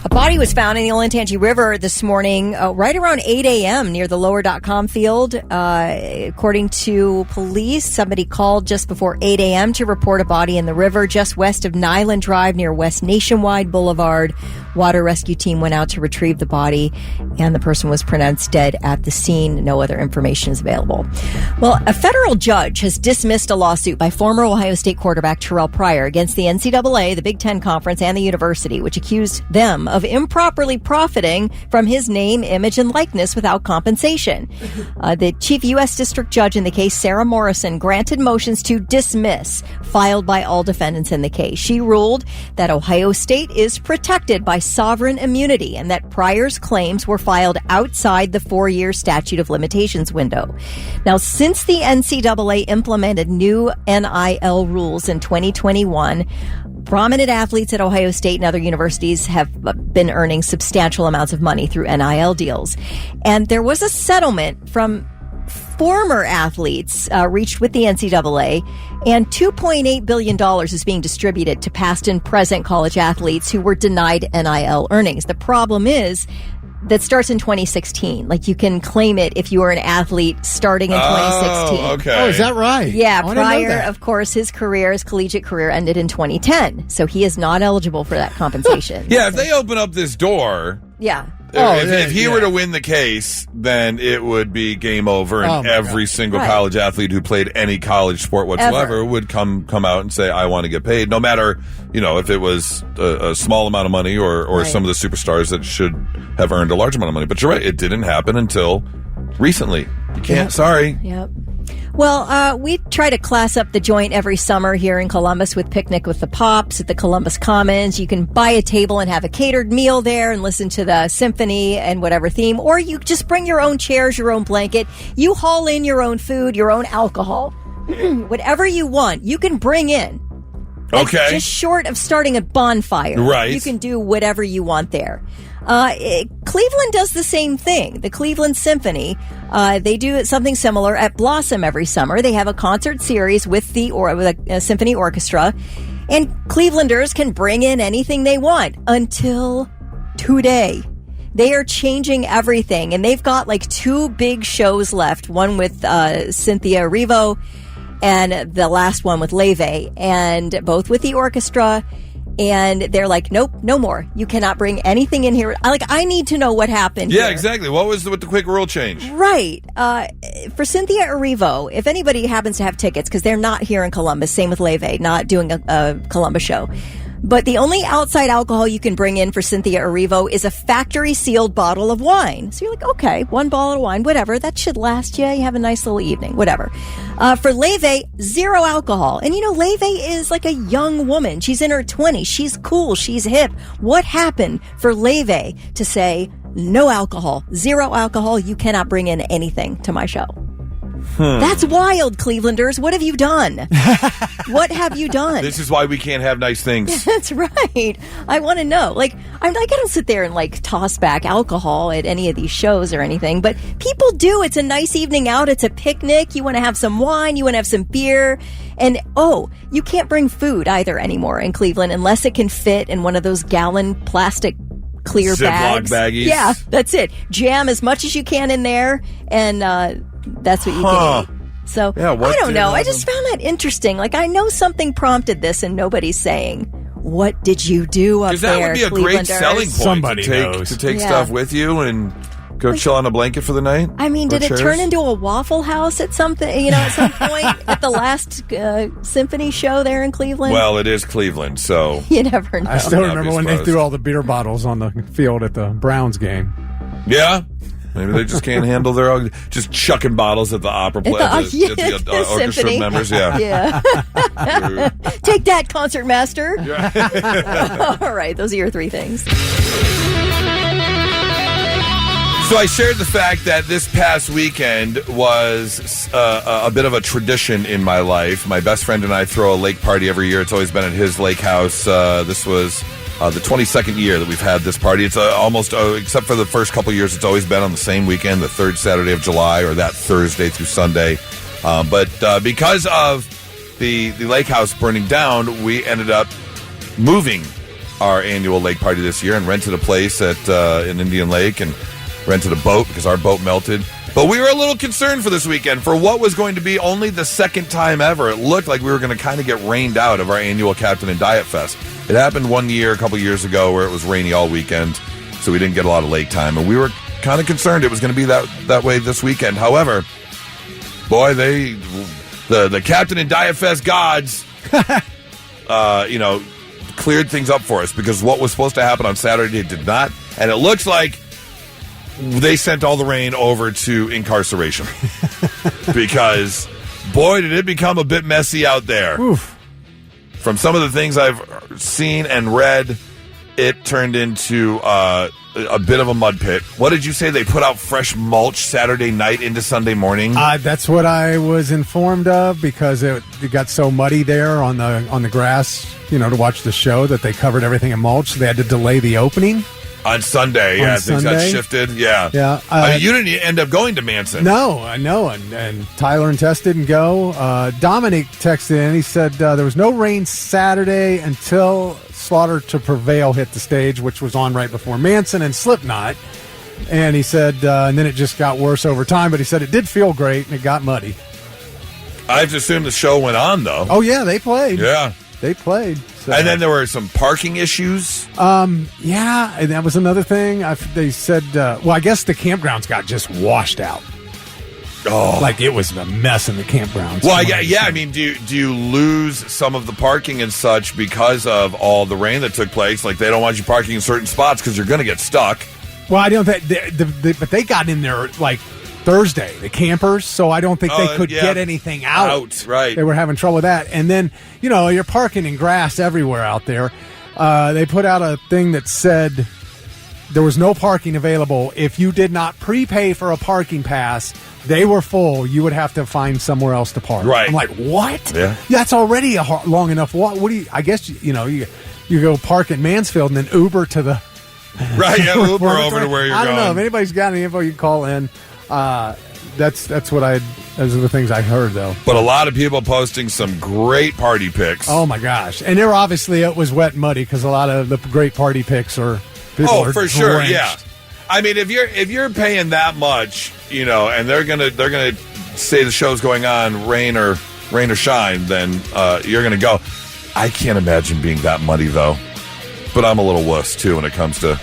A body was found in the Olentangy River this morning, right around 8 a.m. near the Lower.com field. According to police, somebody called just before 8 a.m. to report a body in the river just west of Nyland Drive near West Nationwide Boulevard. Water rescue team went out to retrieve the body, and the person was pronounced dead at the scene. No other information is available. Well, a federal judge has dismissed a lawsuit by former Ohio State quarterback Terrell Pryor against the NCAA, the Big Ten Conference, and the university, which accused them of improperly profiting from his name, image, and likeness without compensation. The chief U.S. district judge in the case, Sarah Morrison, granted motions to dismiss filed by all defendants in the case. She ruled that Ohio State is protected by sovereign immunity and that Pryor's claims were filed outside the 4-year statute of limitations window. Now, since the NCAA implemented new NIL rules in 2021, prominent athletes at Ohio State and other universities have been earning substantial amounts of money through NIL deals. And there was a settlement from former athletes reached with the NCAA, and $2.8 billion is being distributed to past and present college athletes who were denied NIL earnings. The problem is that starts in 2016. Like, you can claim it if you were an athlete starting in 2016. Oh, okay. Oh, is that right? Yeah, I didn't know Pryor, that. of course, his collegiate career ended in 2010. So he is not eligible for that compensation. Yeah, if they open up this door, Yeah. if he were to win the case, then it would be game over, and every single Right. college athlete who played any college sport whatsoever would come out and say, I want to get paid, no matter, if it was a small amount of money or Right. some of the superstars that should have earned a large amount of money. But you're right, it didn't happen until recently. You can't, sorry. Yep. Well, we try to class up the joint every summer here in Columbus with Picnic with the Pops at the Columbus Commons. You can buy a table and have a catered meal there and listen to the symphony and whatever theme, or you just bring your own chairs, your own blanket. You haul in your own food, your own alcohol, whatever you want, you can bring in. Like, Okay. just short of starting a bonfire. Right. You can do whatever you want there. Cleveland does the same thing. The Cleveland Symphony, they do something similar at Blossom every summer. They have a concert series with a symphony orchestra, and Clevelanders can bring in anything they want until today. They are changing everything, and they've got like 2 big shows left. One with Cynthia Erivo, and the last one with Leve, and both with the orchestra. And they're like, nope, no more. You cannot bring anything in here. I need to know what happened. Yeah, here. exactly. What was with the quick rule change? Right. For Cynthia Erivo, if anybody happens to have tickets, because they're not here in Columbus, same with Leve, not doing a Columbus show. But the only outside alcohol you can bring in for Cynthia Erivo is a factory-sealed bottle of wine. So you're like, okay, 1 bottle of wine, whatever. That should last you. You have a nice little evening, whatever. For Leve, 0 alcohol. And Leve is like a young woman. She's in her 20s. She's cool. She's hip. What happened for Leve to say, no alcohol, 0 alcohol? You cannot bring in anything to my show. That's wild, Clevelanders. What have you done? What have you done? This is why we can't have nice things. That's right. I want to know. I don't sit there and toss back alcohol at any of these shows or anything, but people do. It's a nice evening out. It's a picnic. You want to have some wine. You want to have some beer. And, you can't bring food either anymore in Cleveland unless it can fit in one of those gallon plastic clear Ziploc bags. baggies. Yeah, that's it. Jam as much as you can in there, and that's what you can eat. So, Yeah, I don't know. I just found that interesting. I know something prompted this, and nobody's saying, what did you do up there, Because that would be a great selling point. Somebody to take Yeah. stuff with you and go chill on a blanket for the night. I mean, Or did it chairs? turn into a Waffle House at some point at the last symphony show there in Cleveland? Well, it is Cleveland, so you never know. I still Not remember be when they surprised. threw all the beer bottles on the field at the Browns game. yeah. Maybe they just can't handle their own. Just chucking bottles at the opera play, the orchestra symphony. members. Yeah. Yeah. Take that, concert master. All right, those are your 3 things. So I shared the fact that this past weekend was a bit of a tradition in my life. My best friend and I throw a lake party every year. It's always been at his lake house. This was the 22nd year that we've had this party. It's almost, except for the first couple years, it's always been on the same weekend, the 3rd Saturday of July, or that Thursday through Sunday. But because of the lake house burning down, we ended up moving our annual lake party this year and rented a place in Indian Lake and rented a boat because our boat melted. But we were a little concerned for this weekend for what was going to be only the second time ever. It looked like we were going to kind of get rained out of our annual Captain and Diet Fest. It happened one year, a couple years ago, where it was rainy all weekend, so we didn't get a lot of lake time. And we were kind of concerned it was going to be that way this weekend. However, boy, the Captain and Diet Fest gods, cleared things up for us, because what was supposed to happen on Saturday did not. And it looks like they sent all the rain over to incarceration because, boy, did it become a bit messy out there. Oof. From some of the things I've seen and read, it turned into a bit of a mud pit. What did you say? They put out fresh mulch Saturday night into Sunday morning? That's what I was informed of, because it got so muddy there on the grass, to watch the show, that they covered everything in mulch. So they had to delay the opening. On Sunday, yeah, things got shifted. Yeah. Yeah. I mean, you didn't end up going to Manson. No, I know. And Tyler and Tess didn't go. Dominic texted in. He said there was no rain Saturday until Slaughter to Prevail hit the stage, which was on right before Manson and Slipknot. And he said, and then it just got worse over time. But he said it did feel great and it got muddy. I have to assume the show went on, though. Oh, yeah, they played. Yeah. They played. So. And then there were some parking issues. Yeah, and that was another thing. They said, I guess the campgrounds got just washed out. Oh, like it was a mess in the campgrounds. Well, yeah. I mean, do you lose some of the parking and such because of all the rain that took place? Like they don't want you parking in certain spots because you're going to get stuck. Well, I don't think, but they got in there like Thursday, the campers, so I don't think they could get anything out. Right. They were having trouble with that. And then, you're parking in grass everywhere out there. They put out a thing that said there was no parking available if you did not prepay for a parking pass they were full, you would have to find somewhere else to park. Right. I'm like, what? Yeah. That's already a long enough walk. What do you? I guess you go park at Mansfield and then Uber to the. Right. Yeah. Uber over to where you're going. I don't know if anybody's got any info. You can call in. That's what those are the things I heard though. But a lot of people posting some great party pics. Oh my gosh! And there obviously it was wet and muddy because a lot of the great party pics are. Oh, for sure, drenched. yeah. I mean, if you're paying that much, and they're gonna say the show's going on, rain or shine, then you're gonna go. I can't imagine being that muddy though. But I'm a little wuss too when it comes to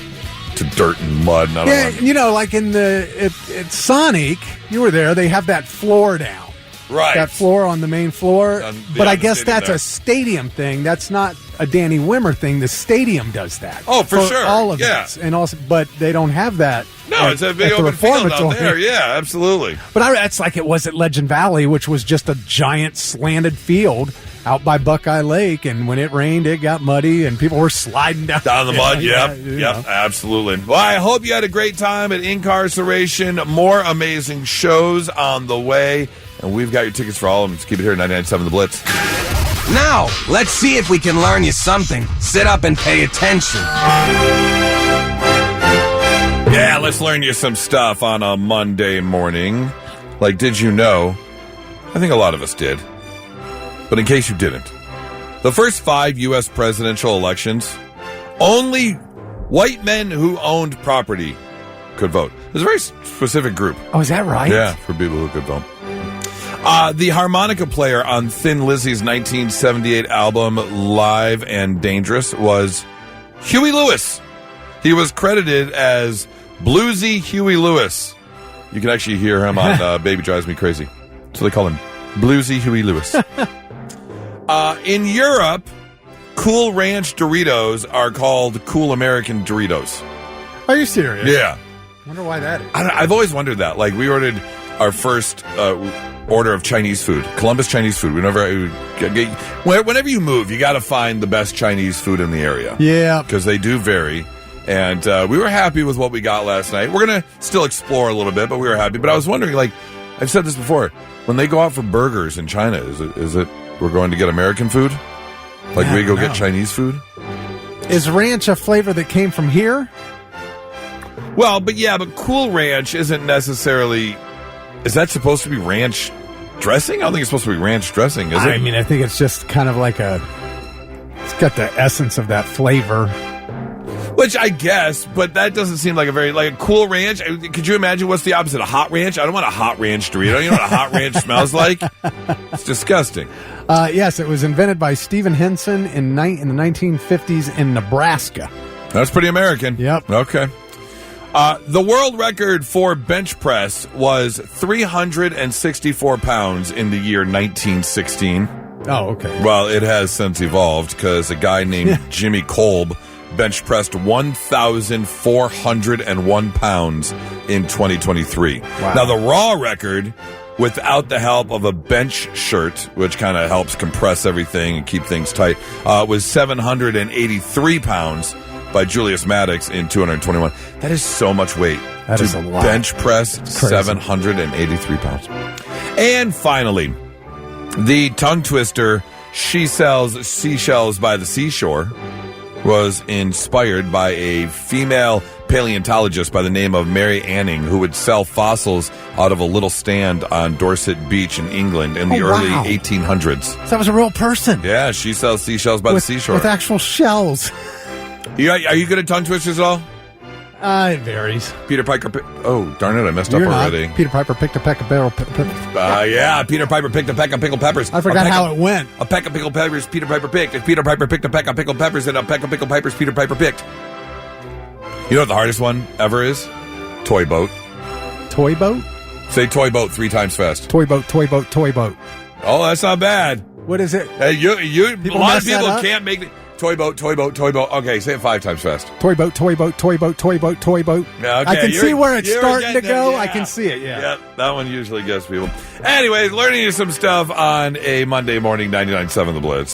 dirt and mud. And I don't want... like in at Sonic, you were there. They have that floor down, right? That floor on the main floor. But I guess that's there. a stadium thing. That's not a Danny Wimmer thing. The stadium does that. Oh, for sure, all of this, and also, but they don't have that. No, it's a big open field out there. Yeah, absolutely. But that's like it was at Legend Valley, which was just a giant slanted field out by Buckeye Lake, and when it rained, it got muddy, and people were sliding down the mud. Yep, absolutely. Well, I hope you had a great time at Incarceration. More amazing shows on the way, and we've got your tickets for all of them. Just keep it here at 99.7 The Blitz. Now, let's see if we can learn you something. Sit up and pay attention. Yeah, let's learn you some stuff on a Monday morning. Like, did you know? I think a lot of us did. But in case you didn't, the first 5 U.S. presidential elections, only white men who owned property could vote. There's a very specific group. Oh, is that right? Yeah, for people who could vote. The harmonica player on Thin Lizzy's 1978 album, Live and Dangerous, was Huey Lewis. He was credited as Bluesy Huey Lewis. You can actually hear him on Baby Drives Me Crazy. So they call him Bluesy Huey Lewis. In Europe, Cool Ranch Doritos are called Cool American Doritos. Are you serious? Yeah. I wonder why that is. I've always wondered that. Like, we ordered our first order of Chinese food, Columbus Chinese food. Whenever you move, you got to find the best Chinese food in the area. Yeah. Because they do vary. And we were happy with what we got last night. We're going to still explore a little bit, but we were happy. But I was wondering, like, I've said this before, when they go out for burgers in China, is it we're going to get American food? Like we go get Chinese food? Is ranch a flavor that came from here? Well, but Cool Ranch isn't necessarily... Is that supposed to be ranch dressing? I don't think it's supposed to be ranch dressing, is it? I mean, I think it's just kind of like it's got the essence of that flavor. Which I guess, but that doesn't seem like a Cool Ranch. Could you imagine what's the opposite of hot ranch? I don't want a hot ranch Dorito. You know what a hot ranch smells like? It's disgusting. Yes, it was invented by Stephen Henson in the 1950s in Nebraska. That's pretty American. Yep. Okay. The world record for bench press was 364 pounds in the year 1916. Oh, okay. Well, it has since evolved because a guy named Jimmy Kolb bench pressed 1,401 pounds in 2023. Wow. Now, the raw record, without the help of a bench shirt, which kind of helps compress everything and keep things tight, was 783 pounds by Julius Maddox in 221. That is so much weight. That is a lot. Bench press 783 pounds. And finally, the tongue twister, She Sells Seashells by the Seashore, was inspired by a female paleontologist by the name of Mary Anning, who would sell fossils out of a little stand on Dorset Beach in England in the early 1800s. So that was a real person. Yeah, she sells seashells by the seashore. With actual shells. Are you good at tongue twisters at all? It varies. Peter Piper... Oh, darn it, I messed up already. Peter Piper picked a peck of barrel... Peter Piper picked a peck of pickled peppers. I forgot how it went. A peck of pickled peppers Peter Piper picked. If Peter Piper picked a peck of pickled peppers, then a peck of pickled peppers Peter Piper picked. You know what the hardest one ever is? Toy boat. Toy boat? Say toy boat 3 times fast. Toy boat, toy boat, toy boat. Oh, that's not bad. What is it? Hey, a lot of people that up? can't make it. Toy boat, toy boat, toy boat. Okay, say it 5 times fast. Toy boat, toy boat, toy boat, toy boat, toy boat. Yeah, okay. I can see where it's starting to go. Yeah. I can see it, yeah. Yep, that one usually gets people. Anyways, learning you some stuff on a Monday morning, 99.7 The Blitz.